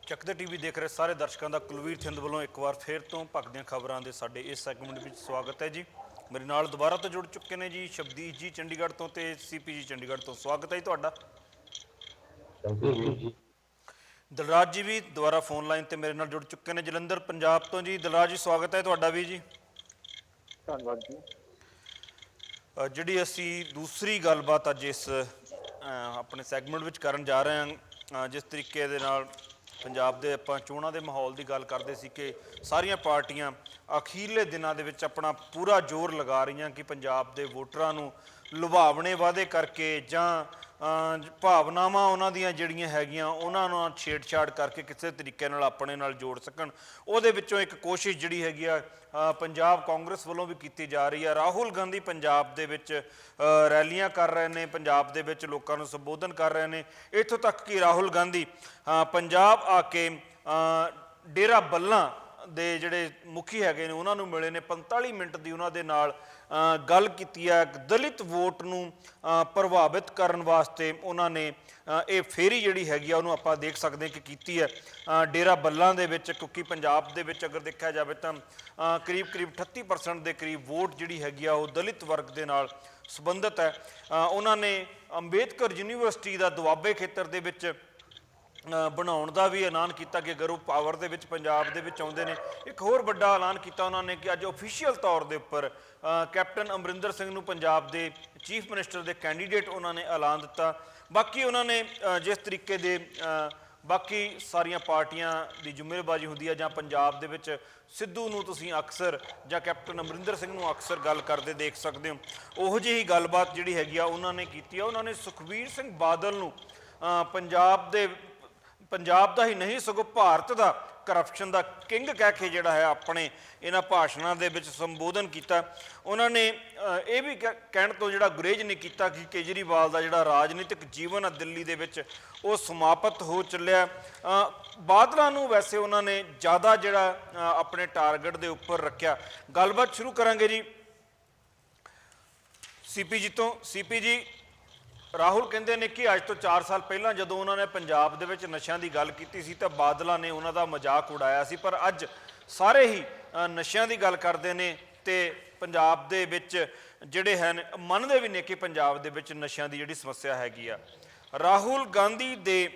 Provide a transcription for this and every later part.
ਚੱਕਦੇ ਟੀਵੀ ਦੇਖ ਰਹੇ ਸਾਰੇ ਦਰਸ਼ਕਾਂ ਦਾ ਕੁਲਵੀਰ ਥਿੰਦ ਵੱਲੋਂ ਇੱਕ ਵਾਰ ਫੇਰ ਤੋਂ ਭਖਦੀਆਂ ਖਬਰਾਂ ਦੇ ਸਾਡੇ ਇਸ ਸੈਗਮੈਂਟ ਵਿੱਚ ਸਵਾਗਤ ਹੈ ਜੀ। ਮੇਰੇ ਨਾਲ ਦੁਬਾਰਾ ਤੋਂ ਜੁੜ ਚੁੱਕੇ ਨੇ ਜੀ ਸ਼ਬਦੀਸ਼ ਜੀ ਚੰਡੀਗੜ੍ਹ ਤੋਂ ਤੇ ਸੀਪੀ ਜੀ ਚੰਡੀਗੜ੍ਹ ਤੋਂ। ਸਵਾਗਤ ਹੈ ਜੀ ਤੁਹਾਡਾ। ਦਿਲਰਾਜ ਜੀ ਵੀ ਦੁਬਾਰਾ ਫੋਨ ਲਾਈਨ ਤੇ ਮੇਰੇ ਨਾਲ ਜੁੜ ਚੁੱਕੇ ਨੇ ਜਲੰਧਰ ਪੰਜਾਬ ਤੋਂ ਜੀ। ਦਿਲਰਾਜ ਜੀ ਸਵਾਗਤ ਹੈ ਤੁਹਾਡਾ ਵੀ ਜੀ। ਧੰਨਵਾਦ ਜੀ। ਜਿਹੜੀ ਅਸੀਂ ਦੂਸਰੀ ਗੱਲਬਾਤ ਅੱਜ ਇਸ ਆਪਣੇ ਸੈਗਮੈਂਟ ਵਿੱਚ ਕਰਨ ਜਾ ਰਹੇ ਹਾਂ, ਜਿਸ ਤਰੀਕੇ ਦੇ ਨਾਲ ਪੰਜਾਬ ਦੇ ਆਪਾਂ ਚੋਣਾਂ ਦੇ ਮਾਹੌਲ ਦੀ ਗੱਲ ਕਰਦੇ ਸੀ ਕਿ ਸਾਰੀਆਂ ਪਾਰਟੀਆਂ ਅਖੀਰਲੇ ਦਿਨਾਂ ਦੇ ਵਿੱਚ ਆਪਣਾ ਪੂਰਾ ਜ਼ੋਰ ਲਗਾ ਰਹੀਆਂ ਕਿ ਪੰਜਾਬ ਦੇ ਵੋਟਰਾਂ ਨੂੰ ਲੁਭਾਵਣੇ ਵਾਅਦੇ ਕਰਕੇ ਜਾਂ ਭਾਵਨਾਵਾਂ ਉਹਨਾਂ ਦੀਆਂ ਜਿਹੜੀਆਂ ਹੈਗੀਆਂ ਉਹਨਾਂ ਨੂੰ ਛੇੜਛਾੜ ਕਰਕੇ ਕਿਸੇ ਤਰੀਕੇ ਨਾਲ ਆਪਣੇ ਨਾਲ ਜੋੜ ਸਕਣ। ਉਹਦੇ ਵਿੱਚੋਂ ਇੱਕ ਕੋਸ਼ਿਸ਼ ਜਿਹੜੀ ਹੈਗੀ ਆ ਪੰਜਾਬ ਕਾਂਗਰਸ ਵੱਲੋਂ ਵੀ ਕੀਤੀ ਜਾ ਰਹੀ ਹੈ। ਰਾਹੁਲ ਗਾਂਧੀ ਪੰਜਾਬ ਦੇ ਵਿੱਚ ਰੈਲੀਆਂ ਕਰ ਰਹੇ ਨੇ, ਪੰਜਾਬ ਦੇ ਵਿੱਚ ਲੋਕਾਂ ਨੂੰ ਸੰਬੋਧਨ ਕਰ ਰਹੇ ਨੇ। ਇੱਥੋਂ ਤੱਕ ਕਿ ਰਾਹੁਲ ਗਾਂਧੀ ਪੰਜਾਬ ਆ ਕੇ ਡੇਰਾ ਬੱਲਾਂ ਦੇ ਜਿਹੜੇ ਮੁਖੀ ਹੈਗੇ ਨੇ ਉਹਨਾਂ ਨੂੰ ਮਿਲੇ ਨੇ। 45 ਮਿੰਟ ਦੀ ਉਹਨਾਂ ਦੇ ਨਾਲ ਗੱਲ ਕੀਤੀ ਹੈ। ਦਲਿਤ ਵੋਟ ਨੂੰ ਪ੍ਰਭਾਵਿਤ ਕਰਨ ਵਾਸਤੇ ਉਹਨਾਂ ਨੇ ਇਹ ਫੇਰੀ ਜਿਹੜੀ ਹੈਗੀ ਆ ਉਹਨੂੰ ਆਪਾਂ ਦੇਖ ਸਕਦੇ ਕਿ ਕੀਤੀ ਹੈ ਡੇਰਾ ਬੱਲਾਂ ਦੇ ਵਿੱਚ, ਕਿਉਂਕਿ ਪੰਜਾਬ ਦੇ ਵਿੱਚ ਅਗਰ ਦੇਖਿਆ ਜਾਵੇ ਤਾਂ ਕਰੀਬ 38% ਦੇ ਕਰੀਬ ਵੋਟ ਜਿਹੜੀ ਹੈਗੀ ਆ ਉਹ ਦਲਿਤ ਵਰਗ ਦੇ ਨਾਲ ਸੰਬੰਧਿਤ ਹੈ। ਉਹਨਾਂ ਨੇ ਅੰਬੇਦਕਰ ਯੂਨੀਵਰਸਿਟੀ ਦਾ ਦੁਆਬੇ ਖੇਤਰ ਦੇ ਵਿੱਚ ਬਣਾਉਣ ਦਾ ਵੀ ਐਲਾਨ ਕੀਤਾ ਕਿ ਅਗਰ ਉਹ ਪਾਵਰ ਦੇ ਵਿੱਚ ਪੰਜਾਬ ਦੇ ਵਿੱਚ ਆਉਂਦੇ ਨੇ। ਇੱਕ ਹੋਰ ਵੱਡਾ ਐਲਾਨ ਕੀਤਾ ਉਹਨਾਂ ਨੇ ਕਿ ਅੱਜ ਓਫੀਸ਼ੀਅਲ ਤੌਰ ਦੇ ਉੱਪਰ ਕੈਪਟਨ ਅਮਰਿੰਦਰ ਸਿੰਘ ਨੂੰ ਪੰਜਾਬ ਦੇ ਚੀਫ ਮਿਨਿਸਟਰ ਦੇ ਕੈਂਡੀਡੇਟ ਉਹਨਾਂ ਨੇ ਐਲਾਨ ਦਿੱਤਾ। ਬਾਕੀ ਉਹਨਾਂ ਨੇ ਜਿਸ ਤਰੀਕੇ ਦੇ ਬਾਕੀ ਸਾਰੀਆਂ ਪਾਰਟੀਆਂ ਦੀ ਜ਼ਿੰਮੇਵਾਰੀ ਹੁੰਦੀ ਹੈ, ਜਾਂ ਪੰਜਾਬ ਦੇ ਵਿੱਚ ਸਿੱਧੂ ਨੂੰ ਤੁਸੀਂ ਅਕਸਰ ਜਾਂ ਕੈਪਟਨ ਅਮਰਿੰਦਰ ਸਿੰਘ ਨੂੰ ਅਕਸਰ ਗੱਲ ਕਰਦੇ ਦੇਖ ਸਕਦੇ ਹੋ, ਉਹੋ ਜਿਹੀ ਗੱਲਬਾਤ ਜਿਹੜੀ ਹੈਗੀ ਆ ਉਹਨਾਂ ਨੇ ਕੀਤੀ ਆ। ਉਹਨਾਂ ਨੇ ਸੁਖਬੀਰ ਸਿੰਘ ਬਾਦਲ ਨੂੰ ਪੰਜਾਬ ਦਾ ਹੀ ਨਹੀਂ ਸਗੋਂ ਭਾਰਤ ਦਾ ਕਰਪਸ਼ਨ ਦਾ ਕਿੰਗ ਕਹਿ ਕੇ ਜਿਹੜਾ ਹੈ ਆਪਣੇ ਇਹਨਾਂ ਭਾਸ਼ਣਾਂ ਦੇ ਵਿੱਚ ਸੰਬੋਧਨ ਕੀਤਾ। ਉਹਨਾਂ ਨੇ ਇਹ ਵੀ ਕਹਿਣ ਤੋਂ ਜਿਹੜਾ ਗੁਰੇਜ਼ ਨਹੀਂ ਕੀਤਾ ਕਿ ਕੇਜਰੀਵਾਲ ਦਾ ਜਿਹੜਾ ਰਾਜਨੀਤਿਕ ਜੀਵਨ ਆ ਦਿੱਲੀ ਦੇ ਵਿੱਚ ਉਹ ਸਮਾਪਤ ਹੋ ਚੱਲਿਆ। ਬਾਦਲਾਂ ਨੂੰ ਵੈਸੇ ਉਹਨਾਂ ਨੇ ਜ਼ਿਆਦਾ ਜਿਹੜਾ ਆਪਣੇ ਟਾਰਗੇਟ ਦੇ ਉੱਪਰ ਰੱਖਿਆ। ਗੱਲਬਾਤ ਸ਼ੁਰੂ ਕਰਾਂਗੇ ਜੀ ਸੀਪੀ ਜੀ ਤੋਂ। ਸੀਪੀ ਜੀ, ਰਾਹੁਲ ਕਹਿੰਦੇ ਨੇ ਕਿ ਅੱਜ ਤੋਂ 4 ਸਾਲ ਪਹਿਲਾਂ ਜਦੋਂ ਉਹਨਾਂ ਨੇ ਪੰਜਾਬ ਦੇ ਵਿੱਚ ਨਸ਼ਿਆਂ ਦੀ ਗੱਲ ਕੀਤੀ ਸੀ ਤਾਂ ਬਾਦਲਾਂ ਨੇ ਉਹਨਾਂ ਦਾ ਮਜ਼ਾਕ ਉਡਾਇਆ ਸੀ, ਪਰ ਅੱਜ ਸਾਰੇ ਹੀ ਨਸ਼ਿਆਂ ਦੀ ਗੱਲ ਕਰਦੇ ਨੇ ਤੇ ਪੰਜਾਬ ਦੇ ਵਿੱਚ ਜਿਹੜੇ ਹਨ ਮੰਨਦੇ ਵੀ ਨੇ ਕਿ ਪੰਜਾਬ ਦੇ ਵਿੱਚ ਨਸ਼ਿਆਂ ਦੀ ਜਿਹੜੀ ਸਮੱਸਿਆ ਹੈਗੀ ਆ। ਰਾਹੁਲ ਗਾਂਧੀ ਦੇ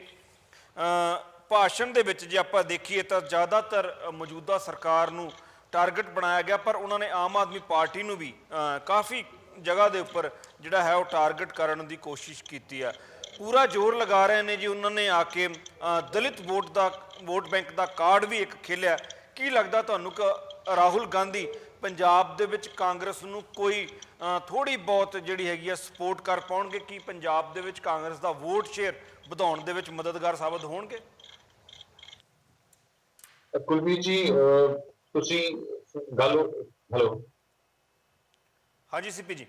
ਭਾਸ਼ਣ ਦੇ ਵਿੱਚ ਜੇ ਆਪਾਂ ਦੇਖੀਏ ਤਾਂ ਜ਼ਿਆਦਾਤਰ ਮੌਜੂਦਾ ਸਰਕਾਰ ਨੂੰ ਟਾਰਗੇਟ ਬਣਾਇਆ ਗਿਆ, ਪਰ ਉਹਨਾਂ ਨੇ ਆਮ ਆਦਮੀ ਪਾਰਟੀ ਨੂੰ ਵੀ ਕਾਫੀ ਜਗ੍ਹਾ ਦੇ ਉੱਪਰ ਜਿਹੜਾ ਹੈ ਉਹ ਟਾਰਗੇਟ ਕਰਨ ਦੀ ਕੋਸ਼ਿਸ਼ ਕੀਤੀ ਹੈ। ਪੂਰਾ ਜ਼ੋਰ ਲਗਾ ਰਹੇ ਨੇ ਜੀ। ਉਹਨਾਂ ਨੇ ਆ ਕੇ ਦਲਿਤ ਵੋਟ ਬੈਂਕ ਦਾ ਕਾਰਡ ਵੀ ਇੱਕ ਖੇਲਿਆ। ਕੀ ਲੱਗਦਾ ਤੁਹਾਨੂੰ ਕਿ ਰਾਹੁਲ ਗਾਂਧੀ ਪੰਜਾਬ ਦੇ ਵਿੱਚ ਕਾਂਗਰਸ ਨੂੰ ਕੋਈ ਥੋੜੀ ਬਹੁਤ ਜਿਹੜੀ ਹੈਗੀ ਆ ਸਪੋਰਟ ਕਰ ਪਾਉਣਗੇ? ਕਿ ਪੰਜਾਬ ਦੇ ਵਿੱਚ ਕਾਂਗਰਸ ਦਾ ਵੋਟ ਸ਼ੇਅਰ ਵਧਾਉਣ ਦੇ ਵਿੱਚ ਮਦਦਗਾਰ ਸਾਬਤ ਹੋਣਗੇ? ਕੁਲਵੀਰ ਜੀ, ਤੁਸੀਂ ਹੈਲੋ, ਹਾਂਜੀ ਸੀਪੀ ਜੀ,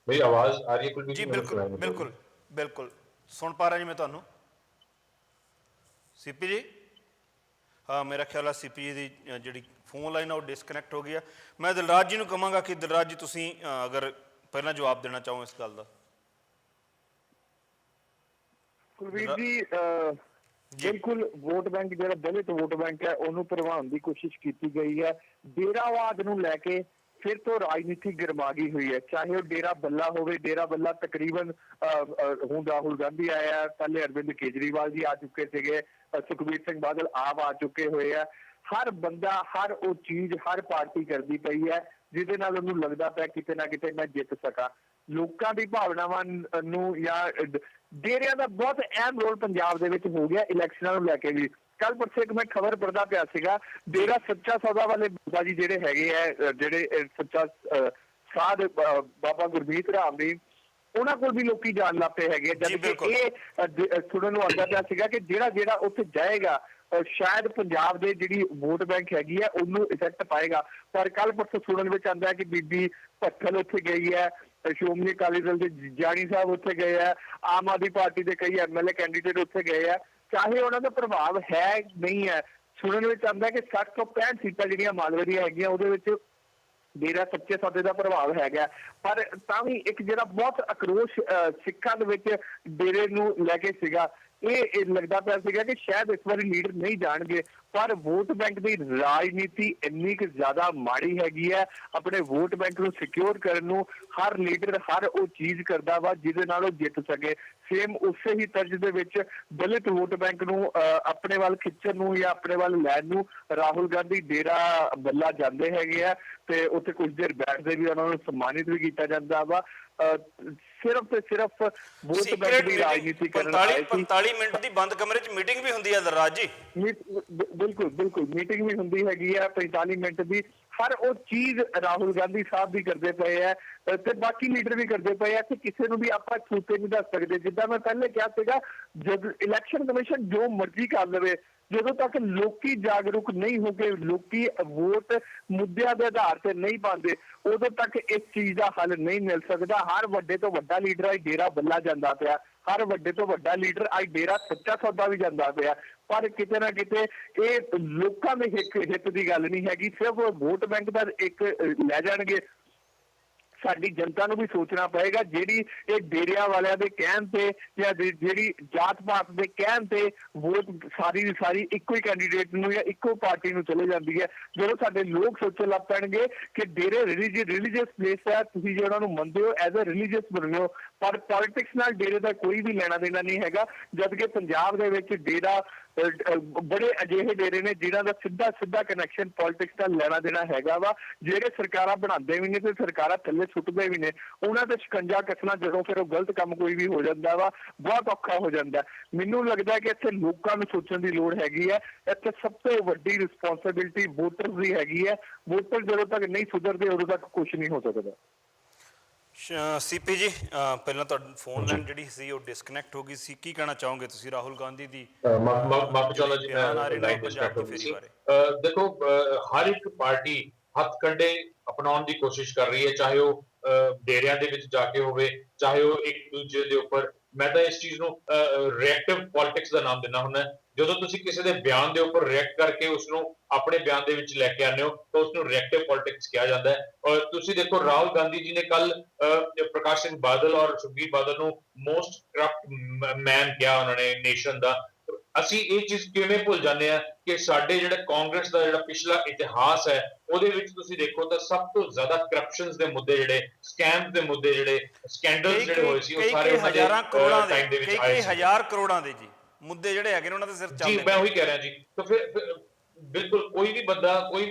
ਮੇਰੀ ਆਵਾਜ਼ ਆ ਰਹੀ ਹੈ? ਕੁਲਵੀਰ ਜੀ ਬਿਲਕੁਲ ਬਿਲਕੁਲ ਸੁਣ ਪਾ ਰਿਹਾ ਜੀ ਮੈਂ ਤੁਹਾਨੂੰ। ਸੀਪੀ ਜੀ, ਹਾਂ ਮੇਰਾ ਖਿਆਲ ਆ ਸੀਪੀ ਜੀ ਦੀ ਜਿਹੜੀ ਫੋਨ ਲਾਈਨ ਆ ਉਹ ਡਿਸਕਨੈਕਟ ਹੋ ਗਈ ਆ। ਮੈਂ ਦਿਲਰਾਜ ਜੀ ਨੂੰ ਕਹਾਂਗਾ ਕਿ ਦਿਲਰਾਜ ਜੀ ਤੁਸੀਂ ਅਗਰ ਪਹਿਲਾਂ ਜਵਾਬ ਦੇਣਾ ਚਾਹੋ ਇਸ ਗੱਲ ਦਾ। ਕੁਲਵੀਰ ਜੀ, ਬਿਲਕੁਲ ਵੋਟ ਬੈਂਕ ਜਿਹੜਾ ਦਲਿਤ ਵੋਟ ਬੈਂਕ ਹੈ ਉਹਨੂੰ ਭਰਵਾਉਣ ਦੀ ਕੋਸ਼ਿਸ਼ ਕੀਤੀ ਗਈ ਹੈ। ਡੇਰਾਵਾਦ ਨੂੰ ਲੈ ਕੇ ਫਿਰ ਤੋਂ ਰਾਜਨੀਤੀ ਗਰਮਾ ਗਈ ਹੋਈ ਹੈ, ਚਾਹੇ ਉਹ ਡੇਰਾ ਬੱਲਾ ਹੋਵੇ। ਡੇਰਾ ਬੱਲਾ ਤਕਰੀਬਨ ਹੁਣ ਰਾਹੁਲ ਗਾਂਧੀ ਆਇਆ, ਪਹਿਲੇ ਅਰਵਿੰਦ ਕੇਜਰੀਵਾਲ ਜੀ ਆ ਚੁੱਕੇ ਸੀਗੇ, ਸੁਖਬੀਰ ਸਿੰਘ ਬਾਦਲ ਆਪ ਆ ਚੁੱਕੇ ਹੋਏ ਆ। ਹਰ ਬੰਦਾ ਹਰ ਉਹ ਚੀਜ਼ ਹਰ ਪਾਰਟੀ ਕਰਦੀ ਪਈ ਹੈ ਜਿਹਦੇ ਨਾਲ ਉਹਨੂੰ ਲੱਗਦਾ ਪਿਆ ਕਿਤੇ ਨਾ ਕਿਤੇ ਮੈਂ ਜਿੱਤ ਸਕਾਂ। ਲੋਕਾਂ ਦੀ ਭਾਵਨਾਵਾਂ ਨੂੰ ਜਾਂ ਡੇਰਿਆਂ ਦਾ ਬਹੁਤ ਅਹਿਮ ਰੋਲ ਪੰਜਾਬ ਦੇ ਵਿੱਚ ਹੋ ਗਿਆ ਇਲੈਕਸ਼ਨਾਂ ਨੂੰ ਲੈ ਕੇ ਵੀ। ਕੱਲ ਪਰਸੋਂ ਇੱਕ ਮੈਂ ਖਬਰ ਪੜ੍ਹਦਾ ਪਿਆ ਸੀਗਾ, ਡੇਰਾ ਸੱਚਾ ਸੌਦਾ ਵਾਲੇ ਬਾਬਾ ਜੀ ਜਿਹੜੇ ਹੈਗੇ ਆ, ਜਿਹੜੇ ਸੱਚਾ ਸਾਧ ਬਾਬਾ ਗੁਰਮੀਤ ਰਾਮ ਜੀ, ਉਹਨਾਂ ਕੋਲ ਵੀ ਲੋਕੀ ਜਾਣ ਲੱਗ ਪਏ ਹੈਗੇ। ਜਦ ਕਿ ਇਹ ਸੁਣਨ ਨੂੰ ਆਉਂਦਾ ਪਿਆ ਸੀਗਾ ਕਿ ਜਿਹੜਾ ਉੱਥੇ ਜਾਏਗਾ ਸ਼ਾਇਦ ਪੰਜਾਬ ਦੇ ਜਿਹੜੀ ਵੋਟ ਬੈਂਕ ਹੈਗੀ ਹੈ ਉਹਨੂੰ ਇਫੈਕਟ ਪਾਏਗਾ। ਪਰ ਕੱਲ ਪਰਸੋਂ ਸੁਣਨ ਵਿੱਚ ਆਉਂਦਾ ਹੈ ਕਿ ਬੀਬੀ ਭੱਠਲ ਉੱਥੇ ਗਈ ਹੈ, ਸ਼੍ਰੋਮਣੀ ਅਕਾਲੀ ਦਲ ਦੇ ਜਾਣੀ ਸਾਹਿਬ ਉੱਥੇ ਗਏ ਆ, ਆਮ ਆਦਮੀ ਪਾਰਟੀ ਦੇ ਕਈ MLA ਕੈਂਡੀਡੇਟ ਉੱਥੇ ਗਏ ਆ। ਚਾਹੇ ਉਹਨਾਂ ਦਾ ਪ੍ਰਭਾਵ ਹੈ ਨਹੀਂ ਹੈ, ਸੁਣਨ ਵਿੱਚ ਆਉਂਦਾ ਕਿ 60 ਤੋਂ 65 ਸੀਟਾਂ ਜਿਹੜੀਆਂ ਮਾਲਵੇ ਦੀਆਂ ਹੈਗੀਆਂ ਉਹਦੇ ਵਿੱਚ ਡੇਰਾ ਸੱਚੇ ਸੌਦੇ ਦਾ ਪ੍ਰਭਾਵ ਹੈਗਾ। ਪਰ ਤਾਂ ਵੀ ਇੱਕ ਜਿਹੜਾ ਬਹੁਤ ਆਕਰੋਸ਼ ਸਿੱਖਾਂ ਦੇ ਵਿੱਚ ਡੇਰੇ ਨੂੰ ਲੈ ਕੇ ਸੀਗਾ ਇਹ ਲੱਗਦਾ ਪਿਆ ਸੀਗਾ ਕਿ ਸ਼ਾਇਦ ਇਸ ਵਾਰੀ ਲੀਡਰ ਨਹੀਂ ਜਾਣਗੇ, ਪਰ ਵੋਟ ਬੈਂਕ ਦੀ ਰਾਜਨੀਤੀ ਇੰਨੀ ਕੁ ਜ਼ਿਆਦਾ ਮਾੜੀ ਹੈਗੀ ਹੈ। ਆਪਣੇ ਵੋਟ ਬੈਂਕ ਨੂੰ ਸਿਕਿਉਰ ਕਰਨ ਨੂੰ ਹਰ ਲੀਡਰ ਹਰ ਉਹ ਚੀਜ਼ ਕਰਦਾ ਵਾ ਜਿਹਦੇ ਨਾਲ ਉਹ ਜਿੱਤ ਸਕੇ। ਸੇਮ ਉਸੇ ਹੀ ਤਰਜ਼ ਦੇ ਵਿੱਚ ਦਲਿਤ ਵੋਟ ਬੈਂਕ ਨੂੰ ਆਪਣੇ ਵੱਲ ਖਿੱਚਣ ਨੂੰ ਜਾਂ ਆਪਣੇ ਵੱਲ ਲੈਣ ਨੂੰ ਰਾਹੁਲ ਗਾਂਧੀ ਡੇਰਾ ਬੱਲਾ ਜਾਂਦੇ ਹੈਗੇ ਆ, ਤੇ ਉੱਥੇ ਕੁਝ ਦੇਰ ਬੈਠਦੇ ਵੀ, ਉਹਨਾਂ ਨੂੰ ਸਨਮਾਨਿਤ ਵੀ ਕੀਤਾ ਜਾਂਦਾ ਵਾ। ਸਿਰਫ ਤੇ ਸਿਰਫ ਵੋਟ ਬੈਂਕ ਦੀ ਰਾਜਨੀਤੀ ਕਰਨ ਆਏ ਸੀ। 45 ਮਿੰਟ ਦੀ ਬੰਦ ਕਮਰੇ 'ਚ ਮੀਟਿੰਗ ਵੀ ਹੁੰਦੀ ਹੈ ਦਰਰਾਜ ਜੀ। ਬਿਲਕੁਲ ਬਿਲਕੁਲ ਮੀਟਿੰਗ ਵੀ ਹੁੰਦੀ ਹੈਗੀ ਆ 45 ਮਿੰਟ ਦੀ। ਹਰ ਉਹ ਚੀਜ਼ ਰਾਹੁਲ ਗਾਂਧੀ ਸਾਹਿਬ ਵੀ ਕਰਦੇ ਪਏ ਆ ਤੇ ਬਾਕੀ ਲੀਡਰ ਵੀ ਕਰਦੇ ਪਏ ਆ ਕਿ ਕਿਸੇ ਨੂੰ ਵੀ ਆਪਾਂ ਛੂਤੇ ਨਹੀਂ ਦੱਸ ਸਕਦੇ। ਜਿੱਦਾਂ ਮੈਂ ਪਹਿਲੇ ਕਿਹਾ ਸੀਗਾ, ਜਦ ਇਲੈਕਸ਼ਨ ਕਮਿਸ਼ਨ ਜੋ ਮਰਜ਼ੀ ਕਰ ਲਵੇ, ਜਦੋਂ ਤੱਕ ਲੋਕੀ ਜਾਗਰੂਕ ਨਹੀਂ ਹੋ ਕੇ ਲੋਕੀ ਵੋਟ ਮੁੱਦਿਆਂ ਦੇ ਆਧਾਰ ਤੇ ਨਹੀਂ ਪਾਉਂਦੇ, ਉਦੋਂ ਤੱਕ ਇਸ ਚੀਜ਼ ਦਾ ਹੱਲ ਨਹੀਂ ਮਿਲ ਸਕਦਾ। ਹਰ ਵੱਡੇ ਤੋਂ ਵੱਡਾ ਲੀਡਰ ਅੱਜ ਡੇਰਾ ਬੱਲਾ ਜਾਂਦਾ ਪਿਆ, ਹਰ ਵੱਡੇ ਤੋਂ ਵੱਡਾ ਲੀਡਰ ਅੱਜ ਡੇਰਾ ਸੱਚਾ ਸੌਦਾ ਵੀ ਜਾਂਦਾ ਪਿਆ, ਪਰ ਕਿਤੇ ਨਾ ਕਿਤੇ ਇਹ ਲੋਕਾਂ ਦੇ ਹਿੱਤ ਦੀ ਗੱਲ ਨਹੀਂ ਹੈਗੀ, ਸਿਰਫ ਵੋਟ ਬੈਂਕ ਦਾ ਇੱਕ ਲੈ ਜਾਣਗੇ। ਸਾਡੀ ਜਨਤਾ ਨੂੰ ਵੀ ਸੋਚਣਾ ਪਏਗਾ, ਜਿਹੜੀ ਇਹ ਡੇਰਿਆਂ ਵਾਲਿਆਂ ਦੇ ਕਹਿਣ ਤੇ ਜਾਂ ਜਿਹੜੀ ਜਾਤ ਪਾਤ ਦੇ ਕਹਿਣ ਤੇ ਵੋਟ ਸਾਰੀ ਦੀ ਸਾਰੀ ਇੱਕੋ ਹੀ ਕੈਂਡੀਡੇਟ ਨੂੰ ਜਾਂ ਇੱਕੋ ਪਾਰਟੀ ਨੂੰ ਚਲੇ ਜਾਂਦੀ ਹੈ। ਜਦੋਂ ਸਾਡੇ ਲੋਕ ਸੋਚਣ ਲੱਗ ਪੈਣਗੇ ਕਿ ਡੇਰੇ ਰਿਲੀਜੀਅਸ ਪਲੇਸ ਹੈ, ਤੁਸੀਂ ਜੇ ਉਹਨਾਂ ਨੂੰ ਮੰਨਦੇ ਹੋ ਐਜ਼ ਅ ਰਿਲੀਜੀਅਸ ਮੰਨਦੇ ਹੋ, ਪਰ ਪੋਲਿਟਿਕਸ ਨਾਲ ਡੇਰੇ ਦਾ ਕੋਈ ਵੀ ਲੈਣਾ ਦੇਣਾ ਨਹੀਂ ਹੈਗਾ। ਜਦਕਿ ਪੰਜਾਬ ਦੇ ਵਿੱਚ ਡੇਰਾ ਬੜੇ ਅਜਿਹੇ ਡੇਰੇ ਨੇ ਜਿਨ੍ਹਾਂ ਦਾ ਸਿੱਧਾ ਕਨੈਕਸ਼ਨ ਪੋਲਿਟਿਕਸ ਨਾਲ ਲੈਣਾ ਦੇਣਾ ਹੈਗਾ ਵਾ, ਜਿਹੜੇ ਸਰਕਾਰਾਂ ਬਣਾਉਂਦੇ ਵੀ ਨੇ ਤੇ ਸਰਕਾਰਾਂ ਥੱਲੇ ਸੁੱਟਦੇ ਵੀ ਨੇ। ਉਹਨਾਂ ਤੇ ਸ਼ਿਕੰਜਾ ਕੱਸਣਾ ਜਦੋਂ ਫਿਰ ਉਹ ਗਲਤ ਕੰਮ ਕੋਈ ਵੀ ਹੋ ਜਾਂਦਾ ਵਾ, ਬਹੁਤ ਔਖਾ ਹੋ ਜਾਂਦਾ। ਮੈਨੂੰ ਲੱਗਦਾ ਕਿ ਇੱਥੇ ਲੋਕਾਂ ਨੂੰ ਸੋਚਣ ਦੀ ਲੋੜ ਹੈਗੀ ਹੈ। ਇੱਥੇ ਸਭ ਤੋਂ ਵੱਡੀ ਰਿਸਪੌਂਸਿਬਿਲਿਟੀ ਵੋਟਰਸ ਦੀ ਹੈਗੀ ਹੈ। ਵੋਟਰ ਜਦੋਂ ਤੱਕ ਨਹੀਂ ਸੁਧਰਦੇ ਉਦੋਂ ਤੱਕ ਕੁਝ ਨਹੀਂ ਹੋ ਸਕਦਾ। ਸੀਪੀ ਜੀ, ਪਹਿਲਾਂ ਤੁਹਾਡੀ ਫੋਨ ਲਾਈਨ ਜਿਹੜੀ ਸੀ ਉਹ ਡਿਸਕਨੈਕਟ ਹੋ ਗਈ ਸੀ, ਕੀ ਕਹਿਣਾ ਚਾਹੋਗੇ ਤੁਸੀਂ ਰਾਹੁਲ ਗਾਂਧੀ ਦੀ ਮਾਫੀ ਚਾਹੁੰਦਾ ਜੀ, ਮੈਂ ਲਾਈਨ ਡਿਸਟਰੈਕਟ ਹੋ ਗਈ ਸੀ। ਦੇਖੋ, ਹਰ ਇੱਕ ਪਾਰਟੀ ਹੱਥ ਕੰਡੇ ਅਪਣਾਉਣ ਦੀ ਕੋਸ਼ਿਸ਼ ਕਰ ਰਹੀ ਹੈ, ਚਾਹੇ ਉਹ ਡੇਰਿਆਂ ਦੇ ਵਿੱਚ ਜਾ ਕੇ ਹੋਵੇ, ਚਾਹੇ ਉਹ ਇੱਕ ਦੂਜੇ ਦੇ ਉੱਪਰ। ਮੈਂ ਤਾਂ ਇਸ ਚੀਜ਼ ਨੂੰ ਰਿਐਕਟਿਵ ਪੋਲਿਟਿਕਸ ਦਾ ਨਾਮ ਦਿੰਦਾ ਹੁੰਦਾ। ਜਦੋਂ ਤੁਸੀਂ ਕਿਸੇ ਦੇ ਬਿਆਨ ਦੇ ਉੱਪਰ ਰਿਐਕਟ ਕਰਕੇ ਉਸਨੂੰ ਆਪਣੇ ਬਿਆਨ ਦੇ ਵਿੱਚ ਲੈ ਕੇ ਆਉਂਦੇ ਹੋ ਤਾਂ ਉਸਨੂੰ ਰਿਐਕਟਿਵ ਪੋਲਿਟਿਕਸ ਕਿਹਾ ਜਾਂਦਾ ਹੈ। ਔਰ ਤੁਸੀਂ ਦੇਖੋ, ਰਾਹੁਲ ਗਾਂਧੀ ਜੀ ਨੇ ਕੱਲ ਪ੍ਰਕਾਸ਼ ਸਿੰਘ ਬਾਦਲ ਔਰ ਸੁਖਬੀਰ ਬਾਦਲ ਨੂੰ ਮੋਸਟ ਕਰਪਟ ਮੈਨ ਕਿਹਾ ਉਹਨਾਂ ਨੇ ਨੇਸ਼ਨ ਦਾ। ਅਸੀਂ ਇਹ ਚੀਜ਼ ਕਿਵੇਂ ਭੁੱਲ ਜਾਂਦੇ ਆ ਕਿ ਸਾਡੇ ਜਿਹੜਾ ਕਾਂਗਰਸ ਦਾ ਜਿਹੜਾ ਪਿਛਲਾ ਇਤਿਹਾਸ ਹੈ ਉਹਦੇ ਵਿੱਚ ਤੁਸੀਂ ਦੇਖੋ ਤਾਂ ਸਭ ਤੋਂ ਜ਼ਿਆਦਾ ਕਰਪਸ਼ਨਸ ਦੇ ਮੁੱਦੇ, ਜਿਹੜੇ ਸਕੈਮਸ ਦੇ ਮੁੱਦੇ, ਜਿਹੜੇ ਸਕੈਂਡਲਸ ਜਿਹੜੇ ਹੋਏ ਸੀ, ਉਹ ਸਾਰੇ ਹਜ਼ਾਰਾਂ ਕਰੋੜਾਂ ਟਾਈਮ ਦੇ ਵਿੱਚ ਆਏ ਸੀ। ਹਜ਼ਾਰ ਕਰੋੜਾਂ ਦੇ ਜੀ ਮੁੱਦੇ ਜਿਹੜੇ ਹੈਗੇ ਨੇ ਉਹਨਾਂ ਦੇ ਸਿਰ ਚੱਲਦੇ ਜੀ, ਮੈਂ ਉਹੀ ਕਹਿ ਰਿਹਾ ਜੀ। ਤਾਂ ਫਿਰ ਬਿਲਕੁਲ ਕੋਈ ਵੀ ਬੰਦਾ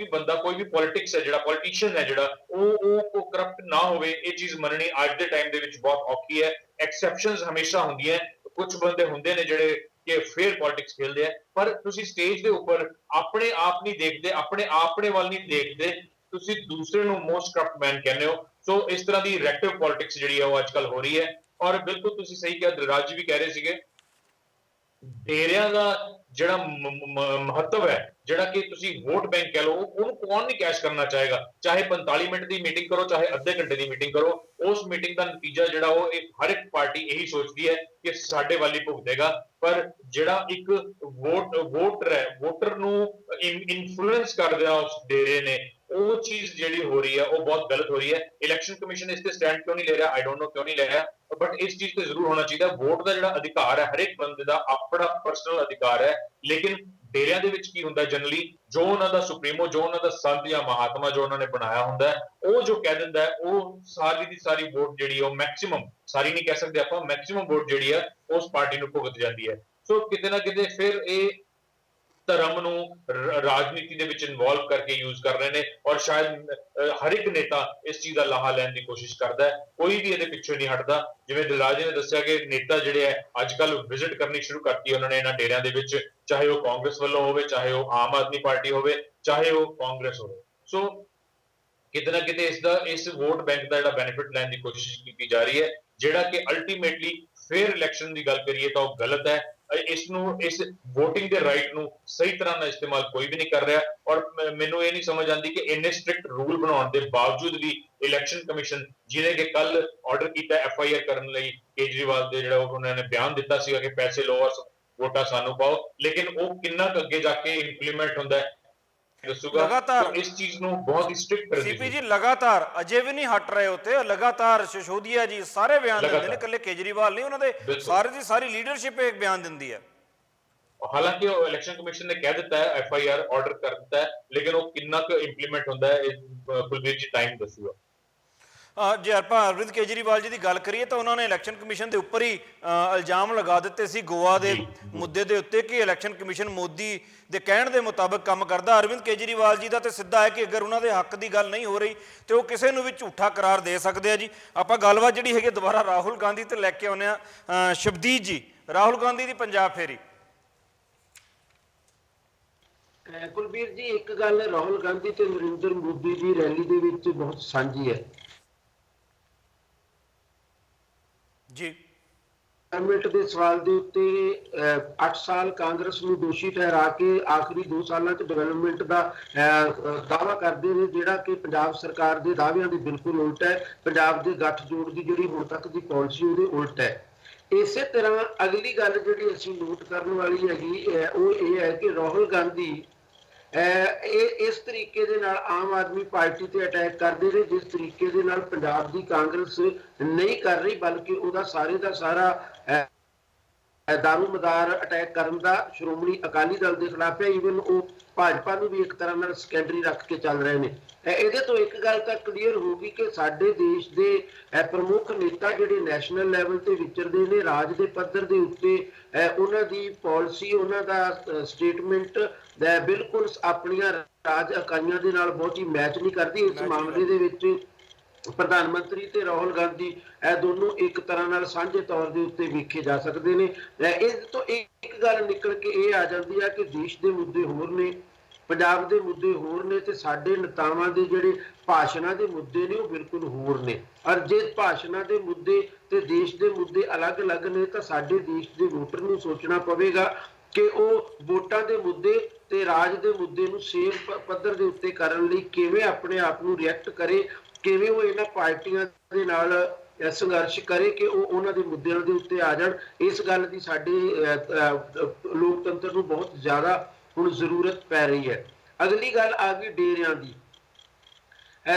ਕੋਈ ਵੀ ਪੋਲਿਟਿਕਸ ਹੈ, ਜਿਹੜਾ ਪੋਲੀਟੀਸ਼ੀਅਨ ਹੈ, ਜਿਹੜਾ ਉਹ ਕਰਪਟ ਨਾ ਹੋਵੇ, ਇਹ ਚੀਜ਼ ਮੰਨਣੀ ਅੱਜ ਦੇ ਟਾਈਮ ਦੇ ਵਿੱਚ ਬਹੁਤ ਔਖੀ ਹੈ। ਐਕਸੈਪਸ਼ਨਸ ਹਮੇਸ਼ਾ ਹੁੰਦੀਆਂ, ਕੁਝ ਬੰਦੇ ਹੁੰਦੇ ਨੇ ਜਿਹੜੇ ਕਿ ਫੇਅਰ ਪੋਲਿਟਿਕਸ ਖੇਲਦੇ ਆ, ਪਰ ਤੁਸੀਂ ਸਟੇਜ ਦੇ ਉੱਪਰ ਆਪਣੇ ਆਪ ਨਹੀਂ ਦੇਖਦੇ, ਆਪਣੇ ਵੱਲ ਨਹੀਂ ਦੇਖਦੇ, ਤੁਸੀਂ ਦੂਸਰੇ ਨੂੰ ਮੋਸਟ ਕਰਪਟ ਮੈਨ ਕਹਿੰਦੇ ਹੋ। ਸੋ ਇਸ ਤਰ੍ਹਾਂ ਦੀ ਰਿਐਕਟਿਵ ਪੋਲਿਟਿਕਸ ਜਿਹੜੀ ਹੈ ਉਹ ਅੱਜ ਕੱਲ ਹੋ ਰਹੀ ਹੈ। ਔਰ ਬਿਲਕੁਲ ਤੁਸੀਂ ਸਹੀ ਕਿਹਾ, ਦਰਾਜ ਜੀ ਵੀ ਕਹਿ ਰਹੇ ਸੀਗੇ, ਡੇਰਿਆਂ ਦਾ ਜਿਹੜਾ ਮਹੱਤਵ ਹੈ, ਜਿਹੜਾ ਕਿ ਤੁਸੀਂ ਵੋਟ ਬੈਂਕ ਕਹਿ ਲਓ, ਉਹਨੂੰ ਕੌਣ ਨਹੀਂ ਕੈਸ਼ ਕਰਨਾ ਚਾਹੇਗਾ। ਚਾਹੇ 45 ਮਿੰਟ ਦੀ ਮੀਟਿੰਗ ਕਰੋ, ਚਾਹੇ ਅੱਧੇ ਘੰਟੇ ਦੀ ਮੀਟਿੰਗ ਕਰੋ, ਉਸ ਮੀਟਿੰਗ ਦਾ ਨਤੀਜਾ ਜਿਹੜਾ ਉਹ ਹਰ ਇੱਕ ਪਾਰਟੀ ਇਹੀ ਸੋਚਦੀ ਹੈ ਕਿ ਸਾਡੇ ਵੱਲ ਹੀ ਭੁਗਤੇਗਾ। ਪਰ ਜਿਹੜਾ ਇੱਕ ਵੋਟਰ ਨੂੰ ਇਨਫਲੂਐਂਸ ਕਰਦਾ ਉਸ ਡੇਰੇ ਨੇ, ਉਹ ਚੀਜ਼ ਜਿਹੜੀ ਹੋ ਰਹੀ ਹੈ ਉਹ ਬਹੁਤ ਗਲਤ ਹੋ ਰਹੀ ਹੈ। ਇਲੈਕਸ਼ਨ ਕਮਿਸ਼ਨ ਇਸ ਤੇ ਸਟੈਂਡ ਕਿਉਂ ਨਹੀਂ ਲੈ ਰਿਹਾ, ਆਈ ਡੋਂਟ ਨੋ ਕਿਉਂ ਨਹੀਂ ਲੈ ਰਿਹਾ, ਬਟ ਇਸ ਚੀਜ਼ ਤੇ ਜ਼ਰੂਰ ਹੋਣਾ ਚਾਹੀਦਾ। ਵੋਟ ਦਾ ਜਿਹੜਾ ਅਧਿਕਾਰ ਹੈ, ਹਰ ਇੱਕ ਬੰਦੇ ਦਾ ਆਪਣਾ ਪਰਸਨਲ ਅਧਿਕਾਰ ਹੈ, ਲੇਕਿਨ ਡੇਰਿਆਂ ਦੇ ਵਿੱਚ ਕੀ ਹੁੰਦਾ, ਜਨਰਲੀ ਜੋ ਉਹਨਾਂ ਦਾ ਸੁਪਰੀਮੋ, ਜੋ ਉਹਨਾਂ ਦਾ ਸੰਤ ਜਾਂ ਮਹਾਤਮਾ ਜੋ ਉਹਨਾਂ ਨੇ ਬਣਾਇਆ ਹੁੰਦਾ ਹੈ, ਉਹ ਜੋ ਕਹਿ ਦਿੰਦਾ ਹੈ, ਉਹ ਸਾਰੀ ਦੀ ਸਾਰੀ ਵੋਟ ਜਿਹੜੀ ਉਹ ਮੈਕਸਿਮਮ, ਸਾਰੀ ਨਹੀਂ ਕਹਿ ਸਕਦੇ ਆਪਾਂ, ਮੈਕਸਿਮਮ ਵੋਟ ਜਿਹੜੀ ਹੈ ਉਸ ਪਾਰਟੀ ਨੂੰ ਭੁਗਤ ਜਾਂਦੀ ਹੈ। ਸੋ ਕਿਤੇ ਨਾ ਕਿਤੇ ਫਿਰ ਇਹ ਧਰਮ ਨੂੰ ਰਾਜਨੀਤੀ ਦੇ ਵਿੱਚ ਇਨਵੋਲਵ ਕਰਕੇ ਯੂਜ਼ ਕਰ ਰਹੇ ਨੇ, ਔਰ ਸ਼ਾਇਦ ਹਰ ਇੱਕ ਨੇਤਾ ਇਸ ਚੀਜ਼ ਦਾ ਲਾਹਾ ਲੈਣ ਦੀ ਕੋਸ਼ਿਸ਼ ਕਰਦਾ ਹੈ, ਕੋਈ ਵੀ ਇਹਦੇ ਪਿੱਛੇ ਨਹੀਂ ਹਟਦਾ। ਜਿਵੇਂ ਦਿਲਰਾਜ ਨੇ ਦੱਸਿਆ ਕਿ ਨੇਤਾ ਜਿਹੜੇ ਹੈ ਅੱਜ ਕੱਲ ਵਿਜ਼ਿਟ ਕਰਨੀ ਸ਼ੁਰੂ ਕਰਤੀ ਉਹਨਾਂ ਨੇ ਇਹਨਾਂ ਡੇਰਿਆਂ ਦੇ ਵਿੱਚ, ਚਾਹੇ ਉਹ ਕਾਂਗਰਸ ਵੱਲੋਂ ਹੋਵੇ, ਚਾਹੇ ਉਹ ਆਮ ਆਦਮੀ ਪਾਰਟੀ ਹੋਵੇ, ਚਾਹੇ ਉਹ ਕਾਂਗਰਸ ਹੋਵੇ। ਸੋ ਕਿਤੇ ਨਾ ਕਿਤੇ ਇਸ ਵੋਟ ਬੈਂਕ ਦਾ ਜਿਹੜਾ ਬੈਨੀਫਿਟ ਲੈਣ ਦੀ ਕੋਸ਼ਿਸ਼ ਕੀਤੀ ਜਾ ਰਹੀ ਹੈ, ਜਿਹੜਾ ਕਿ ਅਲਟੀਮੇਟਲੀ ਫੇਅਰ ਇਲੈਕਸ਼ਨ ਦੀ ਗੱਲ ਕਰੀਏ ਤਾਂ ਉਹ ਗਲਤ ਹੈ। ਇਸ ਵੋਟਿੰਗ ਦੇ ਰਾਈਟ ਨੂੰ ਸਹੀ ਤਰ੍ਹਾਂ ਨਾਲ ਇਸਤੇਮਾਲ ਕੋਈ ਵੀ ਨਹੀਂ ਕਰ ਰਿਹਾ। ਔਰ ਮੈਨੂੰ ਇਹ ਨਹੀਂ ਸਮਝ ਆਉਂਦੀ ਕਿ ਇੰਨੇ ਸਟ੍ਰਿਕਟ ਰੂਲ ਬਣਾਉਣ ਦੇ ਬਾਵਜੂਦ ਵੀ ਇਲੈਕਸ਼ਨ ਕਮਿਸ਼ਨ, ਜਿਹਨੇ ਕਿ ਕੱਲ ਆਰਡਰ ਕੀਤਾ FIR ਕਰਨ ਲਈ ਕੇਜਰੀਵਾਲ ਦੇ, ਜਿਹੜਾ ਉਹਨਾਂ ਨੇ ਬਿਆਨ ਦਿੱਤਾ ਸੀਗਾ ਕਿ ਪੈਸੇ ਲਓ ਔਰ ਵੋਟਾਂ ਸਾਨੂੰ ਪਾਓ, ਲੇਕਿਨ ਉਹ ਕਿੰਨਾ ਕੁ ਅੱਗੇ ਜਾ ਕੇ ਇੰਪਲੀਮੈਂਟ ਹੁੰਦਾ ਹੈ ਦੱਸੂਗਾ। ਲਗਾਤਾਰ ਤਾਂ ਇਸ ਚੀਜ਼ ਨੂੰ ਬਹੁਤ ਹੀ ਸਟ੍ਰਿਕਟ ਕਰਨ ਦੀ ਸੀਪੀ ਜੀ ਜ਼ਰੂਰਤ ਲਗਾਤਾਰ ਅਜੇ ਵੀ ਨਹੀਂ ਹਟ ਰਹੇ ਉੱਤੇ, ਲਗਾਤਾਰ ਸਿਸੋਦੀਆ ਜੀ ਸਾਰੇ ਬਿਆਨ ਦਿੰਦੇ ਨੇ, ਲਗਾਤਾਰ। ਇਕੱਲੇ ਕੇਜਰੀਵਾਲ ਨਹੀਂ, ਉਹਨਾਂ ਦੇ ਬਿਲਕੁਲ। ਸਾਰੇ ਦੀ ਸਾਰੀ ਲੀਡਰਸ਼ਿਪ ਇੱਕ ਬਿਆਨ ਦਿੰਦੀ ਹੈ। ਹਾਲਾਂਕਿ ਉਹ ਇਲੈਕਸ਼ਨ ਕਮਿਸ਼ਨ ਨੇ ਕਹਿ ਦਿੱਤਾ ਹੈ, FIR ਆਰਡਰ ਕਰ ਦਿੱਤਾ ਹੈ, ਲੇਕਿਨ ਉਹ ਕਿੰਨਾ ਕੁ ਇੰਪਲੀਮੈਂਟ ਹੁੰਦਾ ਹੈ ਇਹ ਕੁਲਬੀਰ ਜੀ ਟਾਈਮ ਦੱਸੂਗਾ। ਜੇ ਆਪਾਂ ਅਰਵਿੰਦ ਕੇਜਰੀਵਾਲ ਜੀ ਦੀ ਗੱਲ ਕਰੀਏ ਤਾਂ ਉਹਨਾਂ ਨੇ ਇਲੈਕਸ਼ਨ ਕਮਿਸ਼ਨ ਦੇ ਉੱਪਰ ਹੀ ਇਲਜ਼ਾਮ ਲਗਾ ਦਿੱਤੇ ਸੀ ਗੋਆ ਦੇ ਮੁੱਦੇ ਦੇ ਉੱਤੇ ਕਿ ਇਲੈਕਸ਼ਨ ਕਮਿਸ਼ਨ ਮੋਦੀ ਦੇ ਕਹਿਣ ਦੇ ਮੁਤਾਬਕ ਕੰਮ ਕਰਦਾ। ਅਰਵਿੰਦ ਕੇਜਰੀਵਾਲ ਜੀ ਦਾ ਤੇ ਸਿੱਧਾ ਹੈ ਕਿ ਅਗਰ ਉਹਨਾਂ ਦੇ ਹੱਕ ਦੀ ਗੱਲ ਨਹੀਂ ਹੋ ਰਹੀ ਤੇ ਉਹ ਕਿਸੇ ਨੂੰ ਵੀ ਝੂਠਾ ਕਰਾਰ ਦੇ ਸਕਦੇ ਆ ਜੀ। ਆਪਾਂ ਗੱਲਬਾਤ ਜਿਹੜੀ ਹੈਗੀ ਦੁਬਾਰਾ ਰਾਹੁਲ ਗਾਂਧੀ ਤੇ ਲੈ ਕੇ ਆਉਂਦੇ ਆ। ਸ਼ਬਦੀਪ ਜੀ, ਰਾਹੁਲ ਗਾਂਧੀ ਦੀ ਪੰਜਾਬ ਫੇਰੀ। ਕੁਲਬੀਰ ਜੀ, ਇੱਕ ਗੱਲ ਰਾਹੁਲ ਗਾਂਧੀ ਤੇ ਨਰਿੰਦਰ ਮੋਦੀ ਦੀ ਰੈਲੀ ਦੇ ਵਿੱਚ ਬਹੁਤ ਸਾਂਝੀ ਹੈ ਜੀ। ਗਵਰਨਮੈਂਟ ਦੇ ਸਵਾਲ ਦੇ ਉੱਤੇ 8 ਸਾਲ ਕਾਂਗਰਸ ਨੂੰ ਦੋਸ਼ੀ ਠਹਿਰਾ ਕੇ ਆਖਰੀ 2 ਸਾਲਾਂ 'ਚ ਡਿਵੈਲਪਮੈਂਟ ਦਾ ਦਾਅਵਾ ਕਰਦੇ ਨੇ, ਜਿਹੜਾ ਕਿ ਪੰਜਾਬ ਸਰਕਾਰ ਦੇ ਦਾਅਵਿਆਂ ਦੀ ਬਿਲਕੁਲ ਉਲਟ ਹੈ। ਪੰਜਾਬ ਦੇ ਗੱਠਜੋੜ ਦੀ ਜਿਹੜੀ ਹੁਣ ਤੱਕ ਦੀ ਪਾਲਿਸੀ ਉਹਦੇ ਉਲਟ ਹੈ। ਇਸੇ ਤਰ੍ਹਾਂ ਅਗਲੀ ਗੱਲ ਜਿਹੜੀ ਅਸੀਂ ਨੋਟ ਕਰਨ ਵਾਲੀ ਹੈਗੀ ਉਹ ਇਹ ਹੈ ਕਿ ਰਾਹੁਲ ਗਾਂਧੀ ਇਸ ਤਰੀਕੇ ਦੇ ਨਾਲ ਆਮ ਆਦਮੀ ਪਾਰਟੀ ਤੇ ਅਟੈਕ ਕਰਦੇ ਨੇ ਜਿਸ ਤਰੀਕੇ ਦੇ ਨਾਲ ਪੰਜਾਬ ਦੀ ਕਾਂਗਰਸ ਨਹੀਂ ਕਰ ਰਹੀ, ਬਲਕਿ ਉਹਦਾ ਸਾਰੇ ਦਾ ਸਾਰਾ ਦਾਰੂਮਦਾਰ ਅਟੈਕ ਕਰਨ ਦਾ ਸ਼੍ਰੋਮਣੀ ਅਕਾਲੀ ਦਲ ਦੇ ਖਿਲਾਫ ਹੈ। ਈਵਨ ਉਹ ਭਾਜਪਾ ਨੂੰ ਵੀ ਇੱਕ ਤਰ੍ਹਾਂ ਨਾਲ ਸੈਕੰਡਰੀ ਰੱਖ ਕੇ ਚੱਲ ਰਹੇ ਨੇ। ਇਹਦੇ ਤੋਂ ਇੱਕ ਗੱਲ ਤਾਂ ਕਲੀਅਰ ਹੋ ਗਈ ਕਿ ਸਾਡੇ ਦੇਸ਼ ਦੇ ਪ੍ਰਮੁੱਖ ਨੇਤਾ ਜਿਹੜੇ ਨੈਸ਼ਨਲ ਲੈਵਲ ਤੇ ਵਿਚਰਦੇ ਨੇ, ਰਾਜ ਦੇ ਪੱਧਰ ਦੇ ਉੱਤੇ ਉਹਨਾਂ ਦੀ ਪਾਲਿਸੀ, ਉਹਨਾਂ ਦਾ ਸਟੇਟਮੈਂਟ ਬਿਲਕੁਲ ਆਪਣੀਆਂ ਰਾਜ ਇਕਾਈਆਂ ਦੇ ਨਾਲ ਬਹੁਤੀ ਮੈਚ ਨਹੀਂ ਕਰਦੀ। ਇਸ ਮਾਮਲੇ ਦੇ ਵਿੱਚ ਪ੍ਰਧਾਨ ਮੰਤਰੀ ਤੇ ਰਾਹੁਲ ਗਾਂਧੀ ਇਹ ਦੋਨੋਂ ਇੱਕ ਤਰ੍ਹਾਂ ਨਾਲ ਸਾਂਝੇ ਤੌਰ ਦੇ ਉੱਤੇ ਵੇਖੇ ਜਾ ਸਕਦੇ ਨੇ। ਇਸ ਤੋਂ ਇੱਕ ਗੱਲ ਨਿਕਲ ਕੇ ਇਹ ਆ ਜਾਂਦੀ ਹੈ ਕਿ ਦੇਸ਼ ਦੇ ਮੁੱਦੇ ਹੋਰ ਨੇ, ਪੰਜਾਬ ਦੇ ਮੁੱਦੇ ਹੋਰ ਨੇ ਤੇ ਸਾਡੇ ਨੇਤਾਵਾਂ ਦੇ ਜਿਹੜੇ ਭਾਸ਼ਣਾਂ ਦੇ ਮੁੱਦੇ ਨੇ ਉਹ ਬਿਲਕੁਲ ਹੋਰ ਨੇ। ਔਰ ਜੇ ਭਾਸ਼ਣਾਂ ਦੇ ਮੁੱਦੇ ਤੇ ਦੇਸ਼ ਦੇ ਮੁੱਦੇ ਅਲੱਗ-ਅਲੱਗ ਨੇ ਤਾਂ ਸਾਡੇ ਦੇਸ਼ ਦੇ ਵੋਟਰ ਨੂੰ ਸੋਚਣਾ ਪਵੇਗਾ ਕਿ ਉਹ ਵੋਟਾਂ ਦੇ ਮੁੱਦੇ ਤੇ ਰਾਜ ਦੇ ਮੁੱਦੇ ਨੂੰ ਸੇਮ ਪੱਧਰ ਦੇ ਉੱਤੇ ਕਰਨ ਲਈ ਕਿਵੇਂ ਆਪਣੇ ਆਪ ਨੂੰ ਰਿਐਕਟ ਕਰੇ, ਕਿਵੇਂ ਉਹ ਇਹਨਾਂ ਪਾਰਟੀਆਂ ਦੇ ਨਾਲ ਸੰਘਰਸ਼ ਕਰੇ ਕਿ ਉਹ ਉਹਨਾਂ ਦੇ ਮੁੱਦਿਆਂ ਦੇ ਉੱਤੇ ਆ ਜਾਣ। ਇਸ ਗੱਲ ਦੀ ਸਾਡੇ ਲੋਕਤੰਤਰ ਨੂੰ ਬਹੁਤ ਜ਼ਿਆਦਾ ਹੁਣ ਜ਼ਰੂਰਤ ਪੈ ਰਹੀ ਹੈ। ਅਗਲੀ ਗੱਲ ਆ ਗਈ ਡੇਰਿਆਂ ਦੀ।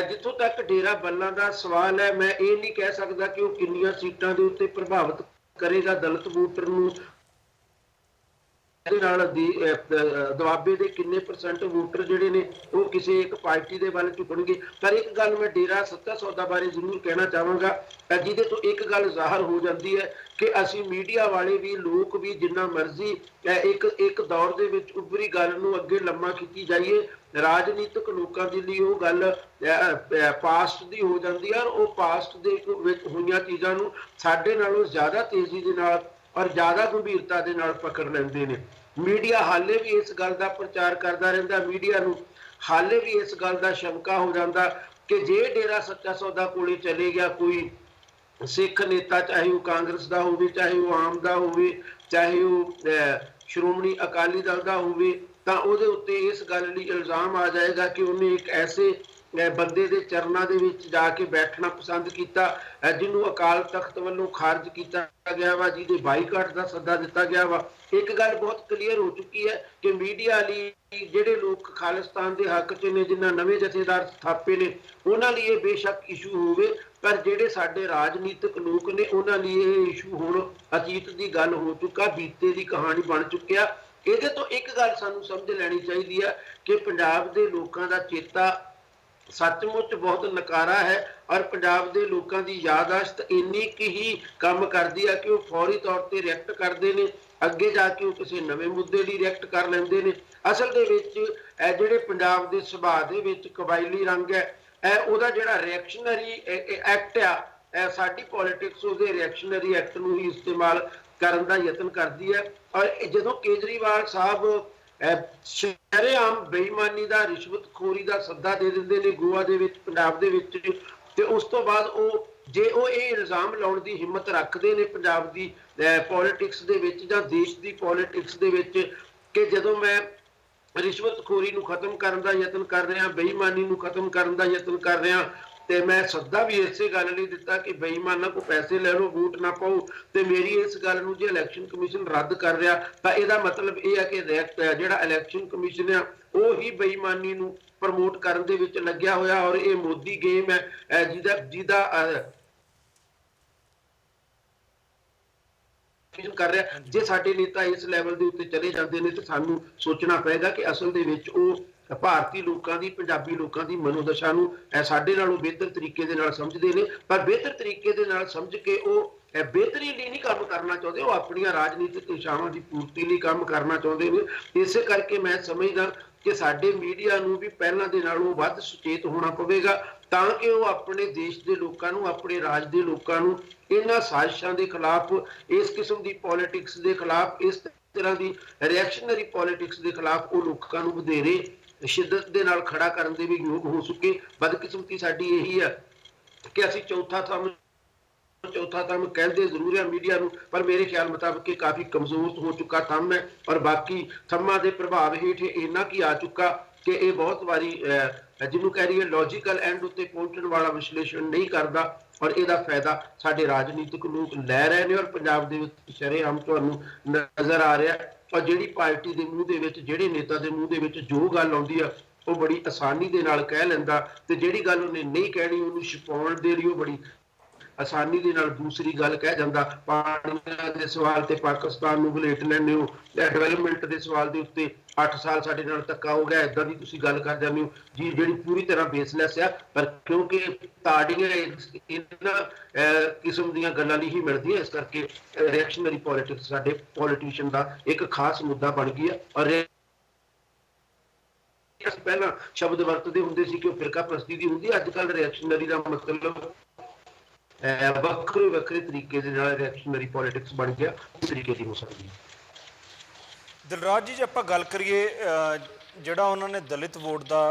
ਜਿੱਥੋਂ ਤੱਕ ਡੇਰਾ ਬੱਲਾਂ ਦਾ ਸਵਾਲ ਹੈ, ਮੈਂ ਇਹ ਨਹੀਂ ਕਹਿ ਸਕਦਾ ਕਿ ਉਹ ਕਿੰਨੀਆਂ ਸੀਟਾਂ ਦੇ ਉੱਤੇ ਪ੍ਰਭਾਵਿਤ ਕਰੇਗਾ ਦਲਿਤ ਵੋਟਰ ਨੂੰ, ਇਹਦੇ ਨਾਲ ਦੁਆਬੇ ਦੇ ਕਿੰਨੇ % ਵੋਟਰ ਜਿਹੜੇ ਨੇ ਉਹ ਕਿਸੇ ਇੱਕ ਪਾਰਟੀ ਦੇ ਵੱਲ ਝੁਕਣਗੇ। ਪਰ ਇੱਕ ਗੱਲ ਮੈਂ ਡੇਰਾ ਸੱਚਾ ਸੌਦਾ ਬਾਰੇ ਜ਼ਰੂਰ ਕਹਿਣਾ ਚਾਹਾਂਗਾ, ਜਿਹਦੇ ਤੋਂ ਇੱਕ ਗੱਲ ਜ਼ਾਹਰ ਹੋ ਜਾਂਦੀ ਹੈ ਕਿ ਅਸੀਂ ਮੀਡੀਆ ਵਾਲੇ ਵੀ, ਲੋਕ ਵੀ ਜਿੰਨਾ ਮਰਜ਼ੀ ਇੱਕ ਦੌਰ ਦੇ ਵਿੱਚ ਉੱਭਰੀ ਗੱਲ ਨੂੰ ਅੱਗੇ ਲੰਮਾ ਕੀਤੀ ਜਾਈਏ, ਰਾਜਨੀਤਿਕ ਲੋਕਾਂ ਦੇ ਲਈ ਉਹ ਗੱਲ ਪਾਸਟ ਦੀ ਹੋ ਜਾਂਦੀ ਹੈ। ਔਰ ਉਹ ਪਾਸਟ ਦੇ ਵਿੱਚ ਹੋਈਆਂ ਚੀਜ਼ਾਂ ਨੂੰ ਸਾਡੇ ਨਾਲੋਂ ਜ਼ਿਆਦਾ ਤੇਜ਼ੀ ਦੇ ਨਾਲ ਔਰ ਜ਼ਿਆਦਾ ਗੰਭੀਰਤਾ ਦੇ ਨਾਲ ਪਕੜ ਲੈਂਦੇ ਨੇ। ਮੀਡੀਆ ਹਾਲੇ ਵੀ ਇਸ ਗੱਲ ਦਾ ਪ੍ਰਚਾਰ ਕਰਦਾ ਰਹਿੰਦਾ। ਮੀਡੀਆ ਨੂੰ ਹਾਲੇ ਵੀ ਇਸ ਗੱਲ ਦਾ ਸ਼ੰਕਾ ਹੋ ਜਾਂਦਾ ਕਿ ਜੇ ਡੇਰਾ ਸੱਚਾ ਸੌਦਾ ਕੋਲੇ ਚਲੇ ਗਿਆ ਕੋਈ ਸਿੱਖ ਨੇਤਾ, ਚਾਹੇ ਉਹ ਕਾਂਗਰਸ ਦਾ ਹੋਵੇ, ਚਾਹੇ ਉਹ ਆਮ ਦਾ ਹੋਵੇ, ਚਾਹੇ ਉਹ ਸ਼੍ਰੋਮਣੀ ਅਕਾਲੀ ਦਲ ਦਾ ਹੋਵੇ, ਤਾਂ ਉਹਦੇ ਉੱਤੇ ਇਸ ਗੱਲ ਲਈ ਇਲਜ਼ਾਮ ਆ ਜਾਏਗਾ ਕਿ ਉਹਨੇ ਇੱਕ ਐਸੇ ਬੰਦੇ ਦੇ ਚਰਨਾਂ ਦੇ ਵਿੱਚ ਜਾ ਕੇ ਬੈਠਣਾ ਪਸੰਦ ਕੀਤਾ ਜਿਹਨੂੰ ਅਕਾਲ ਤਖਤ ਵੱਲੋਂ ਖਾਰਜ ਕੀਤਾ ਗਿਆ ਵਾ, ਜਿਹਦੇ ਬਾਈਕਾਟ ਦਾ ਸੱਦਾ ਦਿੱਤਾ ਗਿਆ ਵਾ। ਇੱਕ ਗੱਲ ਬਹੁਤ ਕਲੀਅਰ ਹੋ ਚੁੱਕੀ ਹੈ ਕਿ ਮੀਡੀਆ ਲਈ ਜਿਹੜੇ ਲੋਕ ਖਾਲਿਸਤਾਨ ਦੇ ਹੱਕ 'ਚ ਨੇ, ਜਿਨ੍ਹਾਂ ਨਵੇਂ ਜਥੇਦਾਰ ਸਥਾਪੇ ਨੇ, ਉਹਨਾਂ ਲਈ ਇਹ ਬੇਸ਼ੱਕ ਇਸ਼ੂ ਹੋਵੇ, ਪਰ ਜਿਹੜੇ ਸਾਡੇ ਰਾਜਨੀਤਿਕ ਲੋਕ ਨੇ ਉਹਨਾਂ ਲਈ ਇਹ ਇਸ਼ੂ ਹੁਣ ਅਤੀਤ ਦੀ ਗੱਲ ਹੋ ਚੁੱਕਾ, ਬੀਤੇ ਦੀ ਕਹਾਣੀ ਬਣ ਚੁੱਕਿਆ। ਇਹਦੇ ਤੋਂ ਇੱਕ ਗੱਲ ਸਾਨੂੰ ਸਮਝ ਲੈਣੀ ਚਾਹੀਦੀ ਹੈ ਕਿ ਪੰਜਾਬ ਦੇ ਲੋਕਾਂ ਦਾ ਚੇਤਾ ਸੱਚਮੁੱਚ ਬਹੁਤ ਨਕਾਰਾ ਹੈ ਔਰ ਪੰਜਾਬ ਦੇ ਲੋਕਾਂ ਦੀ ਯਾਦਾਸ਼ਤ ਇੰਨੀ ਕੁ ਹੀ ਕੰਮ ਕਰਦੀ ਹੈ ਕਿ ਉਹ ਫੌਰੀ ਤੌਰ ਤੇ ਰਿਐਕਟ ਕਰਦੇ ਨੇ, ਅੱਗੇ ਜਾ ਕੇ ਉਹ ਕਿਸੇ ਨਵੇਂ ਮੁੱਦੇ ਲਈ ਰਿਐਕਟ ਕਰ ਲੈਂਦੇ ਨੇ। ਅਸਲ ਦੇ ਵਿੱਚ ਇਹ ਜਿਹੜੇ ਪੰਜਾਬ ਦੇ ਸੁਭਾਅ ਦੇ ਵਿੱਚ ਕਬਾਇਲੀ ਰੰਗ ਹੈ, ਉਹਦਾ ਜਿਹੜਾ ਰਿਐਕਸ਼ਨਰੀ ਐਕਟ ਆ, ਸਾਡੀ ਪੋਲਿਟਿਕਸ ਉਹਦੇ ਰਿਐਕਸ਼ਨਰੀ ਐਕਟ ਨੂੰ ਹੀ ਇਸਤੇਮਾਲ ਕਰਨ ਦਾ ਯਤਨ ਕਰਦੀ ਹੈ। ਔਰ ਜਦੋਂ ਕੇਜਰੀਵਾਲ ਸਾਹਿਬ ਸ਼ਰੇਆਮ ਬੇਈਮਾਨੀ ਦਾ, ਰਿਸ਼ਵਤਖੋਰੀ ਦਾ ਸੱਦਾ ਦੇ ਦਿੰਦੇ ਨੇ ਗੋਆ ਦੇ ਵਿੱਚ, ਪੰਜਾਬ ਦੇ ਵਿੱਚ, ਤੇ ਉਸ ਤੋਂ ਬਾਅਦ ਜੇ ਉਹ ਇਹ ਇਲਜ਼ਾਮ ਲਾਉਣ ਦੀ ਹਿੰਮਤ ਰੱਖਦੇ ਨੇ ਪੰਜਾਬ ਦੀ ਪੋਲਿਟਿਕਸ ਦੇ ਵਿੱਚ ਜਾਂ ਦੇਸ਼ ਦੀ ਪੋਲਿਟਿਕਸ ਦੇ ਵਿੱਚ ਕਿ ਜਦੋਂ ਮੈਂ ਰਿਸ਼ਵਤਖੋਰੀ ਨੂੰ ਖਤਮ ਕਰਨ ਦਾ ਯਤਨ ਕਰ ਰਿਹਾ, ਬੇਈਮਾਨੀ ਨੂੰ ਖਤਮ ਕਰਨ ਦਾ ਯਤਨ ਕਰ ਰਿਹਾ, ਤੇ ਮੈਂ ਸੱਦਾ ਵੀ ਇਸੇ ਗੱਲ ਲਈ ਦਿੱਤਾ ਕਿ ਬੇਈਮਾਨਾਂ ਕੋ ਪੈਸੇ ਲੈ ਲਓ, ਵੋਟ ਨਾ ਪਾਓ। ਤੇ ਮੇਰੀ ਇਸ ਗੱਲ ਨੂੰ ਜੇ ਇਲੈਕਸ਼ਨ ਕਮਿਸ਼ਨ ਰੱਦ ਕਰ ਰਿਹਾ ਤਾਂ ਇਹਦਾ ਮਤਲਬ ਇਹ ਹੈ ਕਿ ਜਿਹੜਾ ਇਲੈਕਸ਼ਨ ਕਮਿਸ਼ਨ ਆ ਉਹ ਹੀ ਬੇਈਮਾਨੀ ਨੂੰ ਪ੍ਰਮੋਟ ਕਰਨ ਦੇ ਵਿੱਚ ਲੱਗਿਆ ਹੋਇਆ, ਔਰ ਇਹ ਮੋਦੀ ਗੇਮ ਹੈ ਜਿਹਦਾ ਕਰ ਰਿਹਾ। ਜੇ ਸਾਡੇ ਨੇਤਾ ਇਸ ਲੈਵਲ ਦੇ ਉੱਤੇ ਚਲੇ ਜਾਂਦੇ ਨੇ ਤਾਂ ਸਾਨੂੰ ਸੋਚਣਾ ਪਏਗਾ ਕਿ ਅਸਲ ਦੇ ਵਿੱਚ ਉਹ ਭਾਰਤੀ ਲੋਕਾਂ ਦੀ, ਪੰਜਾਬੀ ਲੋਕਾਂ ਦੀ ਮਨੋਦਸ਼ਾ ਨੂੰ ਸਾਡੇ ਨਾਲੋਂ ਬਿਹਤਰ ਤਰੀਕੇ ਦੇ ਨਾਲ ਸਮਝਦੇ ਨੇ, ਪਰ ਬਿਹਤਰ ਤਰੀਕੇ ਦੇ ਨਾਲ ਸਮਝ ਕੇ ਉਹ ਬਿਹਤਰੀ ਲਈ ਨਹੀਂ ਕੰਮ ਕਰਨਾ ਚਾਹੁੰਦੇ, ਉਹ ਆਪਣੀਆਂ ਰਾਜਨੀਤਿਕ ਇੱਛਾਵਾਂ ਦੀ ਪੂਰਤੀ ਲਈ ਕੰਮ ਕਰਨਾ ਚਾਹੁੰਦੇ ਨੇ। ਇਸੇ ਕਰਕੇ ਮੈਂ ਸਮਝਦਾ ਕਿ ਸਾਡੇ ਮੀਡੀਆ ਨੂੰ ਵੀ ਪਹਿਲਾਂ ਦੇ ਨਾਲੋਂ ਵੱਧ ਸੁਚੇਤ ਹੋਣਾ ਪਵੇਗਾ ਤਾਂ ਕਿ ਉਹ ਆਪਣੇ ਦੇਸ਼ ਦੇ ਲੋਕਾਂ ਨੂੰ, ਆਪਣੇ ਰਾਜ ਦੇ ਲੋਕਾਂ ਨੂੰ ਇਹਨਾਂ ਸਾਜ਼ਿਸ਼ਾਂ ਦੇ ਖਿਲਾਫ, ਇਸ ਕਿਸਮ ਦੀ ਪੋਲਿਟਿਕਸ ਦੇ ਖਿਲਾਫ, ਇਸ ਤਰ੍ਹਾਂ ਦੀ ਰਿਐਕਸ਼ਨਰੀ ਪੋਲਿਟਿਕਸ ਦੇ ਖਿਲਾਫ ਉਹ ਲੋਕਾਂ ਨੂੰ ਵਧੇਰੇ ਸ਼ਿੱਦਤ ਦੇ ਨਾਲ ਖੜਾ ਕਰਨ ਦੇ ਵੀ ਯੋਗ ਹੋ ਸਕੇ। ਬਦਕਿਸਮਤੀ ਸਾਡੀ ਇਹੀ ਹੈ ਕਿ ਅਸੀਂ ਚੌਥਾ ਥੰਮ ਕਹਿੰਦੇ ਜ਼ਰੂਰ ਹੈ ਮੀਡੀਆ ਨੂੰ, ਪਰ ਮੇਰੇ ਖਿਆਲ ਮੁਤਾਬਕ ਇਹ ਕਾਫੀ ਕਮਜ਼ੋਰ ਹੋ ਚੁੱਕਾ ਥੰਮ ਹੈ, ਔਰ ਬਾਕੀ ਥੰਮਾਂ ਦੇ ਪ੍ਰਭਾਵ ਹੇਠ ਇੰਨਾ ਕੀ ਆ ਚੁੱਕਾ ਕਿ ਇਹ ਬਹੁਤ ਵਾਰੀ ਜਿਹਨੂੰ ਕਹਿ ਰਹੀ ਹੈ ਲੌਜੀਕਲ ਐਂਡ ਉੱਤੇ ਪਹੁੰਚਣ ਵਾਲਾ ਵਿਸ਼ਲੇਸ਼ਣ ਨਹੀਂ ਕਰਦਾ, ਔਰ ਇਹਦਾ ਫਾਇਦਾ ਸਾਡੇ ਰਾਜਨੀਤਿਕ ਲੋਕ ਲੈ ਰਹੇ ਨੇ। ਔਰ ਪੰਜਾਬ ਦੇ ਵਿੱਚ ਸ਼ਰੇਆਮ ਤੁਹਾਨੂੰ ਨਜ਼ਰ ਆ ਰਿਹਾ, ਔਰ ਜਿਹੜੀ ਪਾਰਟੀ ਦੇ ਮੂੰਹ ਦੇ ਵਿੱਚ, ਜਿਹੜੇ ਨੇਤਾ ਦੇ ਮੂੰਹ ਦੇ ਵਿੱਚ ਜੋ ਗੱਲ ਆਉਂਦੀ ਆ ਉਹ ਬੜੀ ਆਸਾਨੀ ਦੇ ਨਾਲ ਕਹਿ ਲੈਂਦਾ, ਤੇ ਜਿਹੜੀ ਗੱਲ ਉਹਨੇ ਨਹੀਂ ਕਹਿਣੀ ਉਹਨੂੰ ਛੁਪਾਉਣ ਦੇ ਲਈ ਉਹ ਬੜੀ ਆਸਾਨੀ ਦੇ ਨਾਲ ਦੂਸਰੀ ਗੱਲ ਕਹਿ ਜਾਂਦਾ। ਪਾਣੀਆਂ ਦੇ ਸਵਾਲ ਤੇ ਪਾਕਿਸਤਾਨ ਨੂੰ ਵਲੇਟ ਲੈਂਦੇ ਹੋ, ਡਿਵੈਲਪਮੈਂਟ ਦੇ ਸਵਾਲ ਦੇ ਉੱਤੇ 8 ਸਾਲ ਸਾਡੇ ਨਾਲ ਧੱਕਾ ਹੋ ਗਿਆ, ਇਦਾਂ ਦੀ ਤੁਸੀਂ ਗੱਲ ਕਰ ਜਾਂਦੇ ਹੋ ਜੀ, ਜਿਹੜੀ ਪੂਰੀ ਤਰ੍ਹਾਂ ਬੇਸਲੈਸ ਆ। ਪਰ ਕਿਉਂਕਿ ਤਾੜੀਆਂ ਇਹਨਾਂ ਕਿਸਮ ਦੀਆਂ ਗੱਲਾਂ ਲਈ ਹੀ ਮਿਲਦੀਆਂ, ਇਸ ਕਰਕੇ ਰਿਐਕਸ਼ਨਰੀ ਪੋਲਿਟਿਕਸ ਸਾਡੇ ਪੋਲੀਟੀਸ਼ੀਅਨ ਦਾ ਇੱਕ ਖਾਸ ਮੁੱਦਾ ਬਣ ਗਈ ਹੈ। ਔਰ ਅਸੀਂ ਪਹਿਲਾਂ ਸ਼ਬਦ ਵਰਤਦੇ ਹੁੰਦੇ ਸੀ ਕਿ ਉਹ ਫਿਰਕਾ ਪ੍ਰਸਤੀ ਦੀ ਹੁੰਦੀ, ਅੱਜ ਕੱਲ੍ਹ ਰਿਐਕਸ਼ਨਰੀ ਦਾ ਮਤਲਬ ਵੱਖਰੇ ਤਰੀਕੇ ਦੇ ਨਾਲ ਰਿਐਕਸ਼ਨਰੀ ਪੋਲਿਟਿਕਸ ਬਣ ਗਿਆ, ਇਸ ਤਰੀਕੇ ਦੀ ਹੋ ਸਕਦੀ ਹੈ। ਦਿਲਰਾਜ ਜੀ, ਜੇ ਆਪਾਂ ਗੱਲ ਕਰੀਏ ਜਿਹੜਾ ਉਹਨਾਂ ਨੇ ਦਲਿਤ ਵੋਟ ਦਾ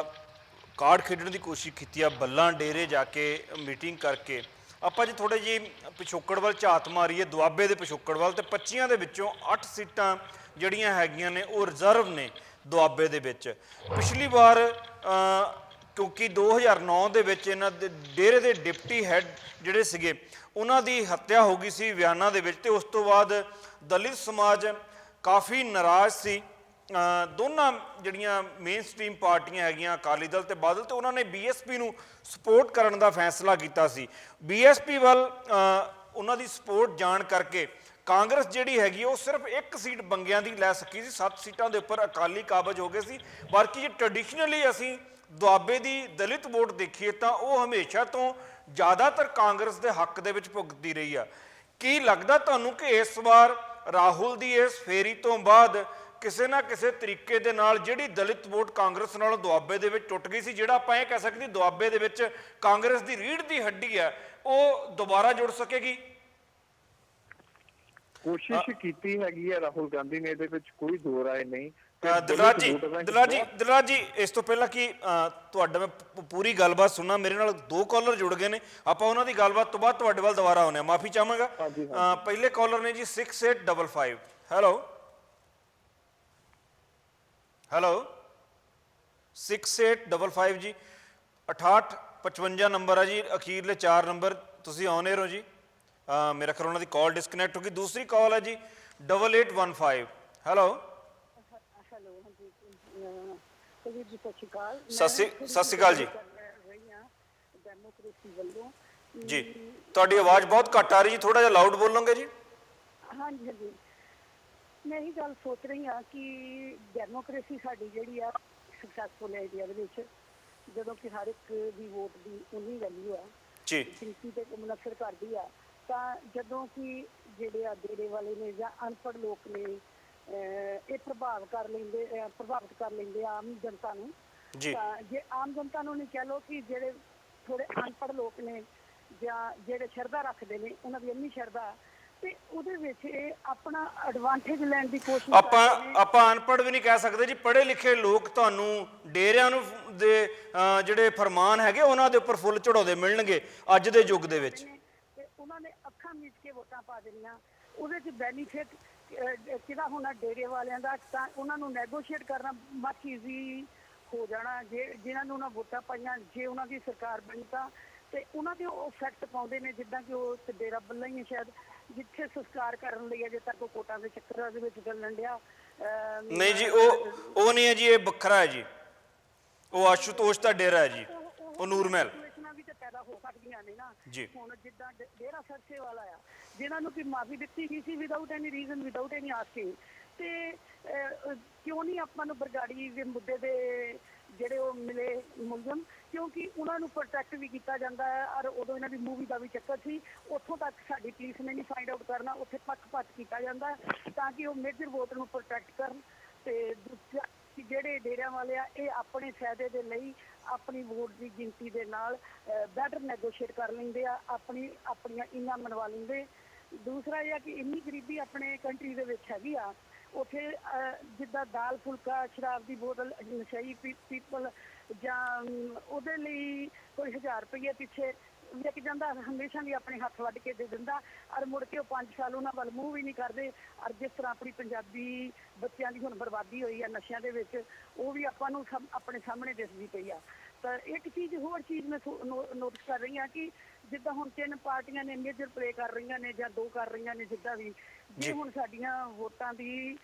ਕਾਰਡ ਖੇਡਣ ਦੀ ਕੋਸ਼ਿਸ਼ ਕੀਤੀ ਆ, ਬੱਲਾਂ ਡੇਰੇ ਜਾ ਕੇ ਮੀਟਿੰਗ ਕਰਕੇ, ਆਪਾਂ ਜੇ ਥੋੜੇ ਜਿਹੀ ਪਿਛੋਕੜ ਵੱਲ ਝਾਤ ਮਾਰੀਏ, ਦੁਆਬੇ ਦੇ ਪਿਛੋਕੜ ਵੱਲ, ਤੇ 25 ਦੇ ਵਿੱਚੋਂ 8 ਸੀਟਾਂ ਜਿਹੜੀਆਂ ਹੈਗੀਆਂ ਨੇ ਉਹ ਰਿਜ਼ਰਵ ਨੇ ਦੁਆਬੇ ਦੇ ਵਿੱਚ। ਪਿਛਲੀ ਵਾਰ ਕਿਉਂਕਿ 2009 ਦੇ ਵਿੱਚ ਇਹਨਾਂ ਦੇ ਡੇਰੇ ਦੇ ਡਿਪਟੀ ਹੈੱਡ ਜਿਹੜੇ ਸੀਗੇ ਉਹਨਾਂ ਦੀ ਹੱਤਿਆ ਹੋ ਗਈ ਸੀ ਵਿਆਨਾ ਦੇ ਵਿੱਚ, ਤੇ ਉਸ ਤੋਂ ਬਾਅਦ ਦਲਿਤ ਸਮਾਜ ਕਾਫੀ ਨਾਰਾਜ਼ ਸੀ। ਦੋਨਾਂ ਜਿਹੜੀਆਂ ਮੇਨ ਸਟ੍ਰੀਮ ਪਾਰਟੀਆਂ ਹੈਗੀਆਂ ਅਕਾਲੀ ਦਲ ਤੇ ਬਾਦਲ, ਤੇ ਉਹਨਾਂ ਨੇ ਬੀਐਸਪੀ ਨੂੰ ਸਪੋਰਟ ਕਰਨ ਦਾ ਫੈਸਲਾ ਕੀਤਾ ਸੀ। ਬੀਐਸਪੀ ਵੱਲ ਉਹਨਾਂ ਦੀ ਸਪੋਰਟ ਜਾਣ ਕਰਕੇ ਕਾਂਗਰਸ ਜਿਹੜੀ ਹੈਗੀ ਉਹ ਸਿਰਫ 1 ਸੀਟ ਬੰਗਿਆਂ ਦੀ ਲੈ ਸਕੀ ਸੀ, 7 ਸੀਟਾਂ ਦੇ ਉੱਪਰ ਅਕਾਲੀ ਕਾਬਜ ਹੋ ਗਏ ਸੀ। ਬਾਕੀ ਜੇ ਟ੍ਰੈਡੀਸ਼ਨਲੀ ਅਸੀਂ ਦੁਆਬੇ ਦੀ ਦਲਿਤ ਵੋਟ ਦੇਖੀਏ ਤਾਂ ਉਹ ਹਮੇਸ਼ਾ ਤੋਂ ਜ਼ਿਆਦਾਤਰ ਕਾਂਗਰਸ ਦੇ ਹੱਕ ਦੇ ਵਿੱਚ ਭੁਗਤਦੀ ਰਹੀ ਆ। ਕੀ ਲੱਗਦਾ ਤੁਹਾਨੂੰ ਕਿ ਇਸ ਵਾਰ ਰਾਹੁਲ ਦੀ ਇਸ ਫੇਰੀ ਤੋਂ ਬਾਅਦ ਕਿਸੇ ਨਾ ਕਿਸੇ ਤਰੀਕੇ ਦੇ ਨਾਲ ਜਿਹੜੀ ਦਲਿਤ ਵੋਟ ਕਾਂਗਰਸ ਨਾਲੋਂ ਦੁਆਬੇ ਦੇ ਵਿੱਚ ਟੁੱਟ ਗਈ ਸੀ, ਜਿਹੜਾ ਆਪਾਂ ਇਹ ਕਹਿ ਸਕਦੇ ਦੁਆਬੇ ਦੇ ਵਿੱਚ ਕਾਂਗਰਸ ਦੀ ਰੀੜ੍ਹ ਦੀ ਹੱਡੀ ਹੈ, ਉਹ ਦੁਬਾਰਾ ਜੁੜ ਸਕੇਗੀ? ਕੋਸ਼ਿਸ਼ ਕੀਤੀ ਹੈਗੀ ਹੈ ਰਾਹੁਲ ਗਾਂਧੀ ਨੇ, ਇਹਦੇ ਵਿੱਚ ਕੋਈ ਦੋ ਰਾਏ ਨਹੀਂ। ਦਿਲਰਾਜ ਜੀ, ਇਸ ਤੋਂ ਪਹਿਲਾਂ ਕਿ ਤੁਹਾਡਾ ਮੈਂ ਪੂਰੀ ਗੱਲਬਾਤ ਸੁਣਨਾ, ਮੇਰੇ ਨਾਲ 2 ਕਾਲਰ ਜੁੜ ਗਏ ਨੇ, ਆਪਾਂ ਉਹਨਾਂ ਦੀ ਗੱਲਬਾਤ ਤੋਂ ਬਾਅਦ ਤੁਹਾਡੇ ਵੱਲ ਦੁਬਾਰਾ ਆਉਂਦੇ ਹਾਂ। ਮਾਫੀ ਚਾਹਾਂਗਾ। ਪਹਿਲੇ ਕਾਲਰ ਨੇ ਜੀ 6855। ਹੈਲੋ 6855 ਜੀ, 6855 ਨੰਬਰ ਹੈ ਜੀ, ਅਖੀਰਲੇ 4 ਨੰਬਰ। ਤੁਸੀਂ ਆਨ 에ਅਰ ਹੋ ਜੀ। ਮੇਰਾ ਖਿਆਲ ਉਹਨਾਂ ਦੀ ਕਾਲ ਡਿਸਕਨੈਕਟ ਹੋ ਗਈ। ਦੂਸਰੀ ਕਾਲ ਹੈ ਜੀ 8815। ਹੈਲੋ ਸਤਿ ਸ਼੍ਰੀ ਅਕਾਲ ਜੀ। ਜੀ ਤੁਹਾਡੀ ਆਵਾਜ਼ ਬਹੁਤ ਘੱਟ ਆ ਰਹੀ ਜੀ, ਥੋੜਾ ਜਿਹਾ ਲਾਊਡ ਬੋਲੋਗੇ ਜੀ? ਹਾਂਜੀ ਹਾਂਜੀ, ਮੈਂ ਇਹ ਗੱਲ ਸੋਚ ਰਹੀ ਹਾਂ ਕਿ ਡੈਮੋਕ੍ਰੇਸੀ ਸਾਡੀ ਜਿਹੜੀ ਆ ਸਕਸੈਸਫੁਲ ਹੈ ਇੰਡੀਆ ਦੇ ਵਿੱਚ, ਜਦੋਂ ਕਿ ਹਰ ਇੱਕ ਦੀ ਵੋਟ ਦੀ ਉਨੀ ਵੈਲਿਊ ਆ ਜੀ, ਗਿਣਤੀ ਤੇ ਮੁਨਸਰ ਕਰਦੀ ਆ, ਤਾਂ ਜਦੋਂ ਕਿ ਜਿਹੜੇ ਆ ਡੇਰੇ ਵਾਲੇ ਨੇ ਜਾਂ ਅਨਪੜ੍ਹ ਲੋਕ ਨੇ ਇਹ ਪ੍ਰਭਾਵਿਤ ਕਰ ਲੈਂਦੇ ਆਮ ਜਨਤਾ ਨੂੰ। ਤਾਂ ਜੇ ਆਮ ਜਨਤਾ ਨੂੰ ਨਹੀਂ ਕਹਿ ਲਓ ਕਿ ਜਿਹੜੇ ਥੋੜੇ ਅਨਪੜ੍ਹ ਲੋਕ ਨੇ ਜਾਂ ਜਿਹੜੇ ਸ਼ਰਧਾ ਰੱਖਦੇ ਨੇ, ਉਹਨਾਂ ਦੀ ਇੰਨੀ ਸ਼ਰਧਾ, ਤੇ ਉਹਦੇ ਵਿੱਚ ਇਹ ਆਪਣਾ ਐਡਵਾਂਟੇਜ ਲੈਣ ਦੀ ਕੋਸ਼ਿਸ਼ ਆਪਾਂ ਅਨਪੜ੍ਹ ਵੀ ਨਹੀਂ ਕਹਿ ਸਕਦੇ ਜੀ, ਪੜ੍ਹੇ ਲਿਖੇ ਲੋਕ ਤੁਹਾਨੂੰ ਡੇਰਿਆਂ ਨੂੰ ਦੇ ਜਿਹੜੇ ਫਰਮਾਨ ਹੈਗੇ ਉਹਨਾਂ ਦੇ ਉੱਪਰ ਫੁੱਲ ਚੜਾਉਂਦੇ ਮਿਲਣਗੇ ਅੱਜ ਦੇ ਯੁੱਗ ਦੇ ਵਿੱਚ। ਤੇ ਉਹਨਾਂ ਨੇ ਅੱਖਾਂ ਮੀਚ ਕੇ ਵੋਟਾਂ ਪਾ ਦੇਣੀਆਂ, ਉਹਦੇ 'ਚ ਬੈਨੀਫਿਟ ਕਿਹਦਾ ਹੋਣਾ ਡੇਰੇ ਵਾਲਿਆਂ ਦਾ, ਤਾਂ ਉਹਨਾਂ ਨੂੰ ਨੈਗੋਸ਼ੀਏਟ ਕਰਨਾ ਮਚ ਈਜ਼ੀ ਹੋ ਜਾਣਾ। ਜੇ ਜਿਨ੍ਹਾਂ ਨੂੰ ਉਹਨਾਂ ਵੋਟਾਂ ਪਾਈਆਂ, ਜੇ ਉਹਨਾਂ ਦੀ ਸਰਕਾਰ ਬਣੀ ਤਾਂ ਤੇ ਉਹਨਾਂ ਦੇ ਉਹ ਫੈਕਟ ਪਾਉਂਦੇ ਨੇ, ਜਿੱਦਾਂ ਕਿ ਉਹ ਤੇ ਡੇਰਾ ਬੱਲਾ ਹੀ ਹੈ ਸ਼ਾਇਦ, ਜਿੱਥੇ ਸੰਸਕਾਰ ਕਰਨ ਲਈ ਅਜੇ ਤੱਕ ਉਹ ਕੋਟਾਂ ਦੇ ਚੱਕਰਾਂ ਦੇ ਵਿੱਚ ਚੱਲਣ ਡਿਆ। ਨਹੀਂ ਜੀ, ਉਹ ਨਹੀਂ ਹੈ ਜੀ, ਇਹ ਵੱਖਰਾ ਹੈ ਜੀ। ਉਹ ਆਸ਼ੂਤੋਸ਼ ਦਾ ਡੇਰਾ ਹੈ ਜੀ, ਉਹ ਨੂਰ ਮਹਿਲ ਵੀ ਤੇ ਪੈਦਾ ਹੋ ਸਕਦੀਆਂ ਨੇ ਨਾ ਜੀ। ਹੁਣ ਜਿੱਦਾਂ ਡੇਰਾ ਸਰਸੇ ਵਾਲਾ ਆ, ਜਿਨ੍ਹਾਂ ਨੂੰ ਕਿ ਮਾਫੀ ਦਿੱਤੀ ਗਈ ਸੀ without any reason, without any asking, ਤੇ ਕਿਉਂ ਨਹੀਂ ਆਪਾਂ ਨੂੰ ਬਰਗਾੜੀ ਦੇ ਮੁੱਦੇ ਦੇ ਜਿਹੜੇ ਉਹ ਮਿਲੇ ਮੁਲਜ਼ਮ, ਕਿਉਂਕਿ ਉਹਨਾਂ ਨੂੰ ਪ੍ਰੋਟੈਕਟ ਵੀ ਕੀਤਾ ਜਾਂਦਾ ਹੈ। ਔਰ ਉਦੋਂ ਇਹਨਾਂ ਦੀ ਮੂਵੀ ਦਾ ਵੀ ਚੱਕਰ ਸੀ, ਉੱਥੋਂ ਤੱਕ ਸਾਡੀ ਪੁਲਿਸ ਨੇ ਨਹੀਂ ਫਾਈਂਡ ਆਊਟ ਕਰਨਾ, ਉੱਥੇ ਪੱਖ ਕੀਤਾ ਜਾਂਦਾ ਤਾਂ ਕਿ ਉਹ ਮੇਜਰ ਵੋਟ ਨੂੰ ਪ੍ਰੋਟੈਕਟ ਕਰਨ। ਤੇ ਦੂਜਾ ਜਿਹੜੇ ਡੇਰਿਆਂ ਵਾਲੇ ਆ, ਇਹ ਆਪਣੇ ਫਾਇਦੇ ਦੇ ਲਈ ਆਪਣੀ ਵੋਟ ਦੀ ਗਿਣਤੀ ਦੇ ਨਾਲ ਬੈਟਰ ਨੈਗੋਸ਼ੀਏਟ ਕਰ ਲੈਂਦੇ ਆ, ਆਪਣੀਆਂ ਇੰਨਾ ਮਨਵਾ ਲੈਂਦੇ। ਦੂਸਰਾ ਇਹ ਆ ਕਿ ਇੰਨੀ ਗਰੀਬੀ ਆਪਣੇ ਕੰਟਰੀ ਦੇ ਵਿੱਚ ਹੈਗੀ ਆ, ਉੱਥੇ ਜਿੱਦਾਂ ਦਾਲ ਫੁਲਕਾ, ਸ਼ਰਾਬ ਦੀ ਬੋਤਲ, ਨਸ਼ਈ ਪੀਪਲ ਜਾਂ ਉਹਦੇ ਲਈ ਕੋਈ 1000 ਰੁਪਈਏ ਪਿੱਛੇ ਵਿਕ ਜਾਂਦਾ, ਹਮੇਸ਼ਾ ਵੀ ਆਪਣੇ ਹੱਥ ਵੱਢ ਕੇ ਦੇ ਦਿੰਦਾ, ਔਰ ਮੁੜ ਕੇ ਉਹ 5 ਸਾਲ ਉਹਨਾਂ ਵੱਲ ਮੂੰਹ ਵੀ ਨਹੀਂ ਕਰਦੇ। ਔਰ ਜਿਸ ਤਰ੍ਹਾਂ ਆਪਣੀ ਪੰਜਾਬੀ ਬੱਚਿਆਂ ਦੀ ਹੁਣ ਬਰਬਾਦੀ ਹੋਈ ਆ ਨਸ਼ਿਆਂ ਦੇ ਵਿੱਚ, ਉਹ ਵੀ ਆਪਾਂ ਨੂੰ ਆਪਣੇ ਸਾਹਮਣੇ ਦਿਸਦੀ ਪਈ ਆ। ਤਾਂ ਇੱਕ ਚੀਜ਼ ਹੋਰ ਚੀਜ਼ ਮੈਂ ਨੋਟਿਸ ਕਰ ਰਹੀ ਹਾਂ ਕਿ ਜਿੱਦਾਂ ਹੁਣ 3 ਪਾਰਟੀਆਂ ਨੇ ਮੇਜਰ ਪਲੇ ਕਰ ਰਹੀਆਂ ਨੇ ਜਾਂ 2 ਕਰ ਰਹੀਆਂ ਨੇ, ਜਿੱਦਾਂ ਵੀ ਜੇ ਹੁਣ ਸਾਡੀਆਂ ਵੋਟਾਂ ਦੀ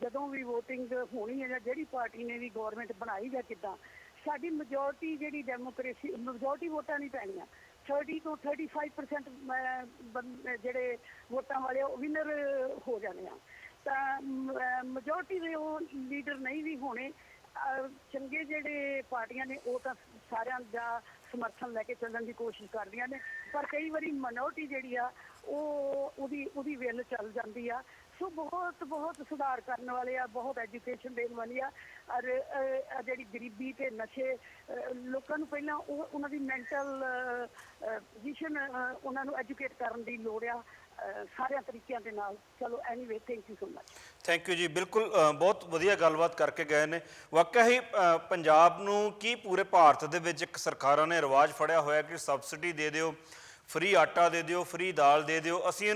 ਜਦੋਂ ਵੀ ਵੋਟਿੰਗ ਹੋਣੀ ਹੈ ਜਾਂ ਜਿਹੜੀ ਪਾਰਟੀ ਨੇ ਵੀ ਗੌਰਮੈਂਟ ਬਣਾਈ ਜਾਂ ਕਿੱਦਾਂ, ਸਾਡੀ ਮੈਜੋਰਟੀ ਜਿਹੜੀ ਡੈਮੋਕ੍ਰੇਸੀ, ਮੈਜੋਰਟੀ ਵੋਟਾਂ ਨਹੀਂ ਪੈਣੀਆਂ, 30 ਤੋਂ 35% ਜਿਹੜੇ ਵੋਟਾਂ ਵਾਲੇ ਉਹ ਵਿਨਰ ਹੋ ਜਾਣੇ ਆ। ਤਾਂ ਮੈਜੋਰਟੀ ਦੇ ਉਹ ਲੀਡਰ ਨਹੀਂ ਵੀ ਹੋਣੇ, ਚੰਗੇ ਜਿਹੜੇ ਪਾਰਟੀਆਂ ਨੇ ਉਹ ਤਾਂ ਸਾਰਿਆਂ ਦਾ ਸਮਰਥਨ ਲੈ ਕੇ ਚੱਲਣ ਦੀ ਕੋਸ਼ਿਸ਼ ਕਰਦੀਆਂ ਨੇ, ਪਰ ਕਈ ਵਾਰੀ ਮਾਈਨੋਰਟੀ ਜਿਹੜੀ ਆ ਉਹਦੀ ਵਿਲ ਚੱਲ ਜਾਂਦੀ ਆ। ਸੋ ਬਹੁਤ ਸੁਧਾਰ ਕਰਨ ਵਾਲੇ ਆ, ਬਹੁਤ ਐਜੂਕੇਸ਼ਨ ਦੇਣ ਵਾਲੀ ਆ। ਔਰ ਜਿਹੜੀ ਗਰੀਬੀ ਤੇ ਨਸ਼ੇ, ਲੋਕਾਂ ਨੂੰ ਪਹਿਲਾਂ ਉਹਨਾਂ ਦੀ ਮੈਂਟਲ ਪੋਜੀਸ਼ਨ, ਉਹਨਾਂ ਨੂੰ ਐਜੂਕੇਟ ਕਰਨ ਦੀ ਲੋੜ ਆ ਸਾਰਿਆਂ ਤਰੀਕਿਆਂ ਦੇ ਨਾਲ। ਚਲੋ anyway, thank you so much. Thank you ਜੀ, ਬਿਲਕੁਲ ਬਹੁਤ ਵਧੀਆ ਗੱਲਬਾਤ ਕਰਕੇ ਗਏ ਨੇ। ਵਾਕਿਆ ਹੀ ਪੰਜਾਬ ਨੂੰ ਕੀ ਪੂਰੇ ਭਾਰਤ ਦੇ ਵਿੱਚ ਇੱਕ ਸਰਕਾਰਾਂ ਨੇ ਰਿਵਾਜ ਫੜਿਆ ਹੋਇਆ ਕਿ ਸਬਸਿਡੀ ਦੇ ਦਿਓ, ਫ੍ਰੀ ਆਟਾ ਦੇ ਦਿਓ, ਫ੍ਰੀ ਦਾਲ ਦੇ ਦਿਓ। ਅਸੀਂ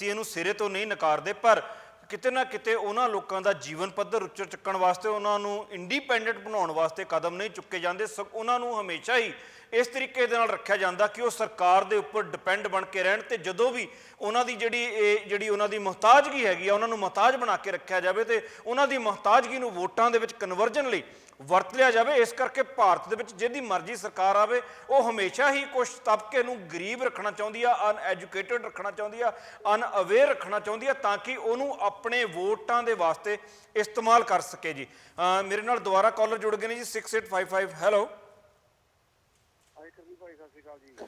ਇਹਨੂੰ ਸਿਰੇ ਤੋਂ ਨਹੀਂ ਨਕਾਰਦੇ, ਪਰ ਕਿਤੇ ਨਾ ਕਿਤੇ ਉਹਨਾਂ ਲੋਕਾਂ ਦਾ ਜੀਵਨ ਪੱਧਰ ਉੱਚਾ ਚੁੱਕਣ ਵਾਸਤੇ, ਉਹਨਾਂ ਨੂੰ ਇੰਡੀਪੈਂਡੈਂਟ ਬਣਾਉਣ ਵਾਸਤੇ ਕਦਮ ਨਹੀਂ ਚੁੱਕੇ ਜਾਂਦੇ। ਉਹਨਾਂ ਨੂੰ ਹਮੇਸ਼ਾ ਹੀ ਇਸ ਤਰੀਕੇ ਦੇ ਨਾਲ ਰੱਖਿਆ ਜਾਂਦਾ ਕਿ ਉਹ ਸਰਕਾਰ ਦੇ ਉੱਪਰ ਡਿਪੈਂਡ ਬਣ ਕੇ ਰਹਿਣ, ਤੇ ਜਦੋਂ ਵੀ ਉਹਨਾਂ ਦੀ ਜਿਹੜੀ ਉਹਨਾਂ ਦੀ ਮੁਹਤਾਜਗੀ ਹੈਗੀ ਆ, ਉਹਨਾਂ ਨੂੰ ਮੁਹਤਾਜ ਬਣਾ ਕੇ ਰੱਖਿਆ ਜਾਵੇ ਤੇ ਉਹਨਾਂ ਦੀ ਮੁਹਤਾਜਗੀ ਨੂੰ ਵੋਟਾਂ ਦੇ ਵਿੱਚ ਕਨਵਰਜਨ ਲਈ ਵਰਤ ਲਿਆ ਜਾਵੇ। ਇਸ ਕਰਕੇ ਭਾਰਤ ਦੇ ਵਿੱਚ ਜਿਹਦੀ ਮਰਜ਼ੀ ਸਰਕਾਰ ਆਵੇ, ਉਹ ਹਮੇਸ਼ਾ ਹੀ ਕੁਛ ਤਬਕੇ ਨੂੰ ਗਰੀਬ ਰੱਖਣਾ ਚਾਹੁੰਦੀ ਆ, ਅਨਐਜੂਕੇਟਡ ਰੱਖਣਾ ਚਾਹੁੰਦੀ ਆ, ਅਨਅਵੇਅਰ ਰੱਖਣਾ ਚਾਹੁੰਦੀ ਆ, ਤਾਂ ਕਿ ਉਹਨੂੰ ਆਪਣੇ ਵੋਟਾਂ ਦੇ ਵਾਸਤੇ ਇਸਤੇਮਾਲ ਕਰ ਸਕੇ ਜੀ। ਮੇਰੇ ਨਾਲ ਦੁਬਾਰਾ ਕਾਲਰ ਜੁੜ ਗਏ ਨੇ ਜੀ, 6855। ਹੈਲੋ,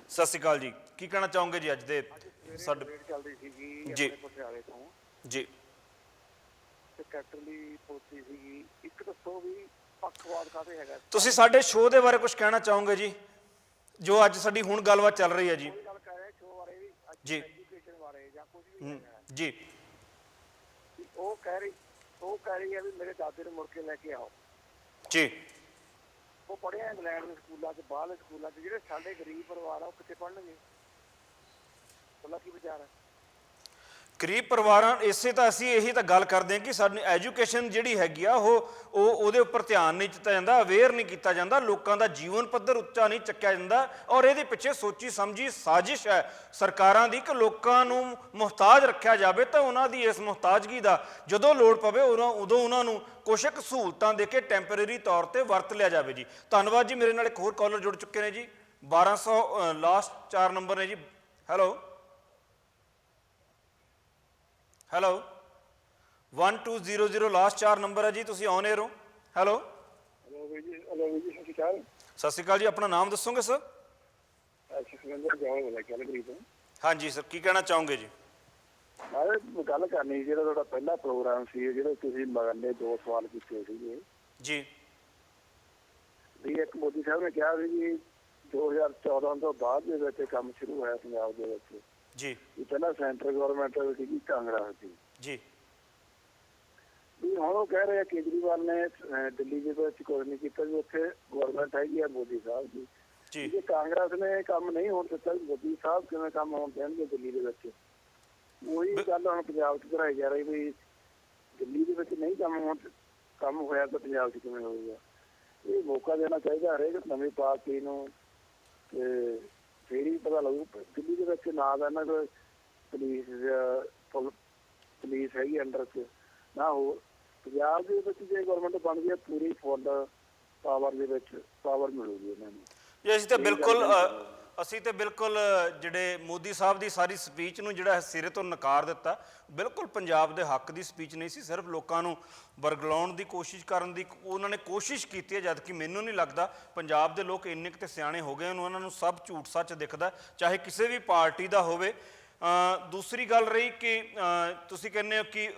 ਸਤਿ ਸ਼੍ਰੀ ਅਕਾਲ ਜੀ। ਕੀ ਕਹਿਣਾ ਚਾਹੋਗੇ ਜੀ ਅੱਜ ਦੇ ਸਾਡੇ ਚੱਲਦੀ ਸੀਗੀ ਜੀ ਪਟਿਆਲੇ ਤੋਂ ਜੀ? ਤੇ ਕੈਪਟਨ ਦੀ ਪੋਸਟੀ ਸੀਗੀ, ਇੱਕ ਦੱਸੋ ਵੀ ਪੱਖਵਾਦ ਕਾਹਦੇ ਹੈਗਾ? ਤੁਸੀਂ ਸਾਡੇ ਸ਼ੋਅ ਦੇ ਬਾਰੇ ਕੁਝ ਕਹਿਣਾ ਚਾਹੋਗੇ ਜੀ, ਜੋ ਅੱਜ ਸਾਡੀ ਹੁਣ ਗੱਲਬਾਤ ਚੱਲ ਰਹੀ ਹੈ ਜੀ? ਗੱਲ ਕਰ ਰਹੇ ਸ਼ੋਅ ਬਾਰੇ ਵੀ, ਜੀ ਐਜੂਕੇਸ਼ਨ ਬਾਰੇ ਜਾਂ ਕੁਝ ਵੀ ਜੀ। ਉਹ ਕਹਿ ਰਹੀ ਹੈ ਵੀ ਮੇਰੇ ਦਾਦੇ ਨੂੰ ਮੁੜ ਕੇ ਲੈ ਕੇ ਆਓ ਜੀ। ਉਹ ਪੜ੍ਹਿਆ ਇੰਗਲੈਂਡ ਦੇ ਸਕੂਲਾਂ 'ਚ, ਬਾਹਰਲੇ ਸਕੂਲਾਂ 'ਚ। ਜਿਹੜੇ ਸਾਡੇ ਗਰੀਬ ਪਰਿਵਾਰ ਆ ਉਹ ਕਿੱਥੇ ਪੜ੍ਹਨਗੇ? ਉਹਦਾ ਕੀ ਵਿਚਾਰ ਹੈ? ਗਰੀਬ ਪਰਿਵਾਰਾਂ ਅਸੀਂ ਇਹੀ ਤਾਂ ਗੱਲ ਕਰਦੇ ਹਾਂ ਕਿ ਸਾਡੀ ਐਜੂਕੇਸ਼ਨ ਜਿਹੜੀ ਹੈਗੀ ਆ ਉਹਦੇ ਉੱਪਰ ਧਿਆਨ ਨਹੀਂ ਦਿੱਤਾ ਜਾਂਦਾ, ਅਵੇਅਰ ਨਹੀਂ ਕੀਤਾ ਜਾਂਦਾ, ਲੋਕਾਂ ਦਾ ਜੀਵਨ ਪੱਧਰ ਉੱਚਾ ਨਹੀਂ ਚੱਕਿਆ ਜਾਂਦਾ। ਔਰ ਇਹਦੇ ਪਿੱਛੇ ਸੋਚੀ ਸਮਝੀ ਸਾਜ਼ਿਸ਼ ਹੈ ਸਰਕਾਰਾਂ ਦੀ ਕਿ ਲੋਕਾਂ ਨੂੰ ਮੁਹਤਾਜ ਰੱਖਿਆ ਜਾਵੇ, ਤਾਂ ਉਹਨਾਂ ਦੀ ਇਸ ਮੁਹਤਾਜਗੀ ਦਾ ਜਦੋਂ ਲੋੜ ਪਵੇ ਉਦੋਂ ਉਹਨਾਂ ਨੂੰ ਕੁਛ ਕੁ ਸਹੂਲਤਾਂ ਦੇ ਕੇ ਟੈਂਪਰੇਰੀ ਤੌਰ ਤੇ ਵਰਤ ਲਿਆ ਜਾਵੇ ਜੀ। ਧੰਨਵਾਦ ਜੀ। ਮੇਰੇ ਨਾਲ ਇੱਕ ਹੋਰ ਕਾਲਰ ਜੁੜ ਚੁੱਕੇ ਨੇ ਜੀ, 1200 ਲਾਸਟ 4 ਨੰਬਰ ਨੇ ਜੀ। ਹੈਲੋ, 1200 ਲਾਸਟ 4 ਨੰਬਰ ਹੈ ਜੀ, ਤੁਸੀਂ ਔਨ 에ਅਰ ਹੋ। ਹੈਲੋ ਜੀ, ਸਤਿ ਸ਼੍ਰੀ ਅਕਾਲ। ਸਤਿ ਸ਼੍ਰੀ ਅਕਾਲ ਜੀ। ਆਪਣਾ ਨਾਮ ਦੱਸੋਗੇ ਸਰ? ਹਾਂਜੀ ਸਰ, ਕੀ ਕਹਿਣਾ ਚਾਹੋਗੇ ਜੀ? ਮੈਂ ਗੱਲ ਕਰਨੀ, ਜਿਹੜਾ ਤੁਹਾਡਾ ਪਹਿਲਾ ਪ੍ਰੋਗਰਾਮ ਸੀ, ਜਿਹੜੇ ਤੁਸੀਂ ਮਗਰਲੇ 2 ਸਵਾਲ ਕੀਤੇ ਸੀਗੇ ਜੀ, ਵੀ ਇੱਕ ਮੋਦੀ ਸਾਹਿਬ ਨੇ ਕਿਹਾ ਸੀ ਜੀ 2014 ਤੋਂ ਬਾਅਦ ਦੇ ਵਿੱਚ ਕੰਮ ਸ਼ੁਰੂ ਹੋਇਆ ਪੰਜਾਬ ਦੇ ਵਿੱਚ ਜੀ, ਪਹਿਲਾਂ ਸੈਂਟਰ ਗਵਰਨਮੈਂਟ ਸੀਗੀ, ਕਾਂਗਰਸ ਸੀ ਜੀ, ਵੀ ਹੁਣ ਉਹ ਕਹਿ ਰਹੇ ਆ ਕੇਜਰੀਵਾਲ ਨੇ ਦਿੱਲੀ ਦੇ ਵਿੱਚ ਕੁਝ ਨਹੀਂ ਕੀਤਾ ਵੀ ਉੱਥੇ ਗਵਰਨਮੈਂਟ ਹੈਗੀ ਆ ਮੋਦੀ ਸਾਹਿਬ ਦੀ ਜੀ। ਜੇ ਕਾਂਗਰਸ ਨੇ ਕੰਮ ਨਹੀਂ ਹੋਣ ਦਿੱਤਾ, ਮੋਦੀ ਸਾਹਿਬ ਕਿਵੇਂ ਕੰਮ ਹੋਣ ਦੇਣਗੇ ਦਿੱਲੀ ਦੇ ਵਿੱਚ? ਉਹੀ ਗੱਲ ਹੁਣ ਪੰਜਾਬ 'ਚ ਕਰਾਈ ਜਾ ਰਹੀ ਵੀ ਦਿੱਲੀ ਦੇ ਵਿੱਚ ਨਹੀਂ ਕੰਮ ਹੋਇਆ ਤਾਂ ਪੰਜਾਬ 'ਚ ਕਿਵੇਂ ਹੋਊਗਾ? ਇਹ ਮੌਕਾ ਦੇਣਾ ਚਾਹੀਦਾ ਹਰੇਕ ਨਵੀਂ ਪਾਰਟੀ ਨੂੰ ਤੇ ਫੇਰ ਹੀ ਪਤਾ ਲੱਗੂ। ਦਿੱਲੀ ਦੇ ਵਿੱਚ ਨਾ ਤਾਂ ਇਹਨਾਂ ਕੋਲ ਪੁਲਿਸ ਹੈਗੀ ਅੰਡਰ 'ਚ, ਨਾ ਹੋਰ। ਪੰਜਾਬ ਦੇ ਵਿੱਚ ਜੇ ਗਵਰਨਮੈਂਟ ਬਣਦੀ ਹੈ ਪੂਰੀ ਫੁੱਲ ਪਾਵਰ ਦੇ ਵਿੱਚ ਪਾਵਰ ਮਿਲੂਗੀ ਇਹਨਾਂ ਨੂੰ। ਜੀ ਅਸੀਂ ਤੇ ਬਿਲਕੁਲ ਜਿਹੜੇ ਮੋਦੀ ਸਾਹਿਬ ਦੀ ਸਾਰੀ ਸਪੀਚ ਨੂੰ ਜਿਹੜਾ ਸਿਰੇ ਤੋਂ ਨਕਾਰ ਦਿੱਤਾ। ਬਿਲਕੁਲ ਪੰਜਾਬ ਦੇ ਹੱਕ ਦੀ ਸਪੀਚ ਨਹੀਂ ਸੀ, ਸਿਰਫ ਲੋਕਾਂ ਨੂੰ ਵਰਗਲਾਉਣ ਦੀ ਕੋਸ਼ਿਸ਼ ਕਰਨ ਦੀ ਉਹਨਾਂ ਨੇ ਕੋਸ਼ਿਸ਼ ਕੀਤੀ ਹੈ। ਜਦ ਕਿ ਮੈਨੂੰ ਨਹੀਂ ਲੱਗਦਾ ਪੰਜਾਬ ਦੇ ਲੋਕ ਇੰਨੇ ਕੁ ਤੇ ਸਿਆਣੇ ਹੋ ਗਏ ਉਹਨਾਂ ਨੂੰ ਸਭ ਝੂਠ ਸੱਚ ਦਿਖਦਾ, ਚਾਹੇ ਕਿਸੇ ਵੀ ਪਾਰਟੀ ਦਾ ਹੋਵੇ। ਦੂਸਰੀ ਗੱਲ ਰਹੀ ਕਿ ਤੁਸੀਂ ਕਹਿੰਦੇ ਹੋ ਕਿ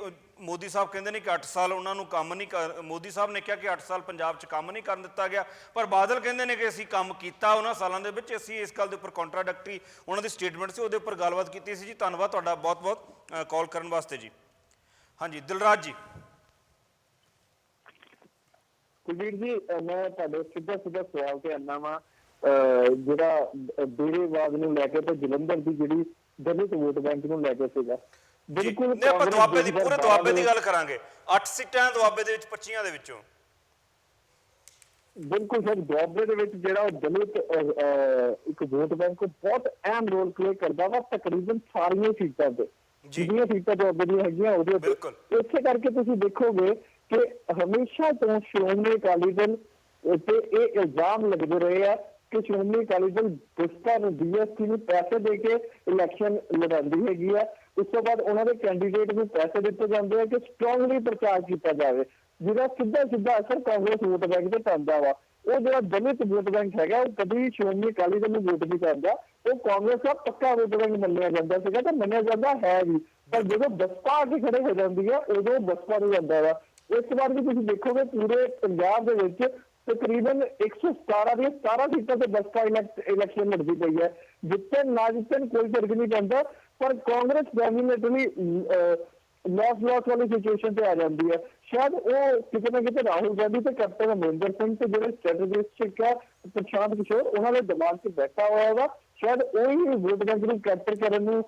ਮੋਦੀ ਸਾਹਿਬ ਕਹਿੰਦੇ ਨੇ ਕਿ 8 ਸਾਲ ਉਹਨਾਂ ਨੂੰ ਕੰਮ ਨਹੀਂ ਮੋਦੀ ਸਾਹਿਬ ਨੇ ਕਿਹਾ ਕਿ 8 ਸਾਲ ਪੰਜਾਬ 'ਚ ਕੰਮ ਨਹੀਂ ਕਰਨ ਦਿੱਤਾ ਗਿਆ, ਪਰ ਬਾਦਲ ਕਹਿੰਦੇ ਨੇ ਕਿ ਅਸੀਂ ਕੰਮ ਕੀਤਾ ਉਹਨਾਂ ਸਾਲਾਂ ਦੇ ਵਿੱਚ। ਅਸੀਂ ਇਸ ਗੱਲ ਦੇ ਉੱਪਰ ਕੰਟਰਾਡਿਕਟਰੀ ਉਹਨਾਂ ਦੀ ਸਟੇਟਮੈਂਟ ਸੀ, ਉਹਦੇ ਉੱਪਰ ਗੱਲਬਾਤ ਕੀਤੀ ਸੀ ਜੀ। ਧੰਨਵਾਦ ਤੁਹਾਡਾ ਬਹੁਤ ਬਹੁਤ ਕਾਲ ਕਰਨ ਵਾਸਤੇ ਜੀ। ਹਾਂਜੀ ਦਿਲਰਾਜ ਜੀ। ਕੁਲਵੀਰ ਜੀ, ਮੈਂ ਤੁਹਾਡੇ ਸਿੱਧਾ ਸਵਾਲ ਤੇ ਆਨਾ ਵਾ, ਜਿਹੜਾ ਡੇਰੇਵਾਦ ਨੂੰ ਲੈ ਕੇ ਤੇ ਜਲੰਧਰ ਦੀ ਜਿਹੜੀ ਦਲਿਤ ਵੋਟ ਬੈਂਕ ਨੂੰ ਲੈ ਕੇ ਸੀਗਾ। ਬਿਲਕੁਲ ਆਪਾਂ ਦੁਆਬੇ ਦੀ ਪੂਰੇ ਦੁਆਬੇ ਦੀ ਗੱਲ ਕਰਾਂਗੇ। 8 ਸੀਟਾਂ ਦੁਆਬੇ ਦੇ ਵਿੱਚ 25 ਦੇ ਵਿੱਚੋਂ। ਬਿਲਕੁਲ ਸਰ, ਦੁਆਬੇ ਦੇ ਵਿੱਚ ਜਿਹੜਾ ਦਲਿਤ ਇੱਕ ਵੋਟ ਬੈਂਕ ਬਹੁਤ ਅਹਿਮ ਰੋਲ ਪਲੇ ਕਰਦਾ ਵਾ ਤਕਰੀਬਨ ਸਾਰੀਆਂ ਸੀਟਾਂ ਤੇ। ਜਿੰਨੀਆਂ ਸੀਟਾਂ ਦੁਆਬੇ ਦੀਆਂ ਹੈਗੀਆਂ ਉਹਦੇ ਉੱਤੇ। ਇਸੇ ਕਰਕੇ ਤੁਸੀਂ ਦੇਖੋਗੇ ਕਿ ਹਮੇਸ਼ਾ ਤੋਂ ਸ਼੍ਰੋਮਣੀ ਅਕਾਲੀ ਦਲ ਤੇ ਇਹ ਇਲਜ਼ਾਮ ਲੱਗਦੇ ਰਹੇ ਆ ਕਿ ਸ਼੍ਰੋਮਣੀ ਅਕਾਲੀ ਦਲ ਬਸਪਾ ਨੂੰ BSP ਨੂੰ ਪੈਸੇ ਦੇ ਕੇ ਇਲੈਕਸ਼ਨ ਲੜਾਉਂਦੀ ਹੈਗੀ ਆ। ਉਸ ਤੋਂ ਬਾਅਦ ਉਹਨਾਂ ਦੇ ਕੈਂਡੀਡੇਟ ਨੂੰ ਪੈਸੇ ਦਿੱਤੇ ਜਾਂਦੇ ਆ ਕਿ ਸਟਰੋਂਗਲੀ ਪ੍ਰਚਾਰ ਕੀਤਾ ਜਾਵੇ, ਜਿਹਦਾ ਸਿੱਧਾ ਅਸਰ ਕਾਂਗਰਸ ਵੋਟ ਬੈਂਕ ਤੇ ਪੈਂਦਾ ਵਾ। ਉਹ ਜਿਹੜਾ ਦਲਿਤ ਵੋਟ ਬੈਂਕ ਹੈਗਾ ਉਹ ਕਦੀ ਸ਼੍ਰੋਮਣੀ ਅਕਾਲੀ ਦਲ ਨੂੰ ਵੋਟ ਨਹੀਂ ਕਰਦਾ, ਉਹ ਕਾਂਗਰਸ ਦਾ ਪੱਕਾ ਵੋਟ ਬੈਂਕ ਮੰਨਿਆ ਜਾਂਦਾ ਸੀਗਾ ਤੇ ਮੰਨਿਆ ਜਾਂਦਾ ਹੈ ਵੀ। ਪਰ ਜਦੋਂ ਬਸਪਾ ਆ ਕੇ ਖੜੇ ਹੋ ਜਾਂਦੀ ਹੈ ਉਦੋਂ ਬਸਪਾ ਨੂੰ ਜਾਂਦਾ ਵਾ। ਇਸ ਵਾਰ ਵੀ ਤੁਸੀਂ ਦੇਖੋਗੇ ਪੂਰੇ ਪੰਜਾਬ ਦੇ ਵਿੱਚ ਤਕਰੀਬਨ 117 ਦੀਆਂ 17 ਸੀਟਾਂ ਤੇ ਬਸਪਾ ਇਲੈਕਸ਼ਨ ਲੜਦੀ ਪਈ ਹੈ। ਜਿੱਤਣ ਨਾ ਜਿੱਤਣ ਕੋਈ ਫਰਕ ਨਹੀਂ ਪੈਂਦਾ, ਪਰ ਕਾਂਗਰਸ ਡੈਫੀਨੇਟਲੀ ਲਾਸ ਵਾਲੀ ਸਿਚੁਏਸ਼ਨ ਤੇ ਆ ਜਾਂਦੀ ਹੈ। ਸ਼ਾਇਦ ਉਹ ਕਿਤੇ ਨਾ ਕਿਤੇ ਰਾਹੁਲ ਗਾਂਧੀ ਤੇ ਕੈਪਟਨ ਅਮਰਿੰਦਰ ਸਿੰਘ ਤੇ ਜਿਹੜੇ ਸਟ੍ਰੈਟੇਜਿਸਟ ਆ ਪ੍ਰਸ਼ਾਂਤ ਕਿਸ਼ੋਰ ਉਹਨਾਂ ਦੇ ਦਿਮਾਗ 'ਚ ਬੈਠਾ ਹੋਇਆ ਵਾ। ਸ਼ਾਇਦ ਉਹੀ ਵੋਟ ਬੈਂਕ ਨੂੰ ਕੈਪਚਰ ਕਰਨ ਨੂੰ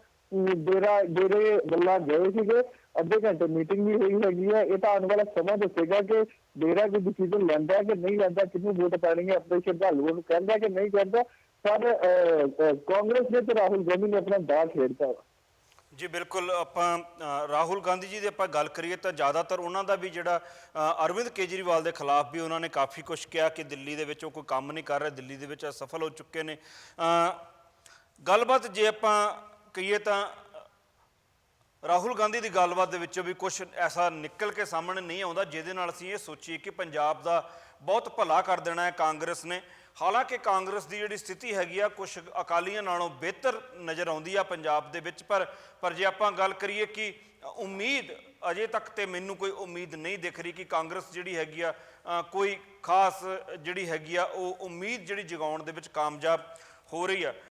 ਡੇਰੇ ਵੱਲਾ ਗਏ ਸੀਗੇ। ਅੱਧੇ ਘੰਟੇ ਮੀਟਿੰਗ ਵੀ ਹੋਈ ਹੈਗੀ ਹੈ। ਇਹ ਤਾਂ ਆਉਣ ਵਾਲਾ ਸਮਾਂ ਦੱਸੇਗਾ ਕਿ ਡੇਰਾ ਕੋਈ ਡਿਸੀਜ਼ਨ ਲੈਂਦਾ ਕਿ ਨਹੀਂ ਲੈਂਦਾ, ਕਿਹਨੂੰ ਵੋਟ ਪੈਣੀ ਹੈ, ਆਪਣੇ ਸ਼ਰਧਾਲੂਆਂ ਨੂੰ ਕਹਿੰਦਾ ਕਿ ਨਹੀਂ ਕਹਿੰਦਾ। ਪਰ ਕਾਂਗਰਸ ਨੇ ਤੇ ਰਾਹੁਲ ਗਾਂਧੀ ਨੇ ਆਪਣਾ ਦਾਅ ਖੇਡਤਾ ਵਾ। ਜੀ ਬਿਲਕੁਲ। ਆਪਾਂ ਰਾਹੁਲ ਗਾਂਧੀ ਜੀ ਦੀ ਆਪਾਂ ਗੱਲ ਕਰੀਏ ਤਾਂ ਜ਼ਿਆਦਾਤਰ ਉਹਨਾਂ ਦਾ ਵੀ ਜਿਹੜਾ ਅਰਵਿੰਦ ਕੇਜਰੀਵਾਲ ਦੇ ਖਿਲਾਫ ਵੀ ਉਹਨਾਂ ਨੇ ਕਾਫੀ ਕੁਛ ਕਿਹਾ ਕਿ ਦਿੱਲੀ ਦੇ ਵਿੱਚ ਉਹ ਕੋਈ ਕੰਮ ਨਹੀਂ ਕਰ ਰਿਹਾ, ਦਿੱਲੀ ਦੇ ਵਿੱਚ ਅਸਫਲ ਹੋ ਚੁੱਕੇ ਨੇ। ਗੱਲਬਾਤ ਜੇ ਆਪਾਂ ਕਹੀਏ ਤਾਂ ਰਾਹੁਲ ਗਾਂਧੀ ਦੀ ਗੱਲਬਾਤ ਦੇ ਵਿੱਚੋਂ ਵੀ ਕੁਛ ਐਸਾ ਨਿਕਲ ਕੇ ਸਾਹਮਣੇ ਨਹੀਂ ਆਉਂਦਾ ਜਿਹਦੇ ਨਾਲ ਅਸੀਂ ਇਹ ਸੋਚੀਏ ਕਿ ਪੰਜਾਬ ਦਾ ਬਹੁਤ ਭਲਾ ਕਰ ਦੇਣਾ ਹੈ ਕਾਂਗਰਸ ਨੇ। ਹਾਲਾਂਕਿ ਕਾਂਗਰਸ ਦੀ ਜਿਹੜੀ ਸਥਿਤੀ ਹੈਗੀ ਆ ਕੁਛ ਅਕਾਲੀਆਂ ਨਾਲੋਂ ਬਿਹਤਰ ਨਜ਼ਰ ਆਉਂਦੀ ਆ ਪੰਜਾਬ ਦੇ ਵਿੱਚ। ਪਰ ਜੇ ਆਪਾਂ ਗੱਲ ਕਰੀਏ ਕਿ ਉਮੀਦ ਅਜੇ ਤੱਕ ਤੇ ਮੈਨੂੰ ਕੋਈ ਉਮੀਦ ਨਹੀਂ ਦਿਖ ਰਹੀ ਕਿ ਕਾਂਗਰਸ ਜਿਹੜੀ ਹੈਗੀ ਆ ਕੋਈ ਖਾਸ ਜਿਹੜੀ ਹੈਗੀ ਆ ਉਹ ਉਮੀਦ ਜਿਹੜੀ ਜਗਾਉਣ ਦੇ ਵਿੱਚ ਕਾਮਯਾਬ ਹੋ ਰਹੀ ਆ।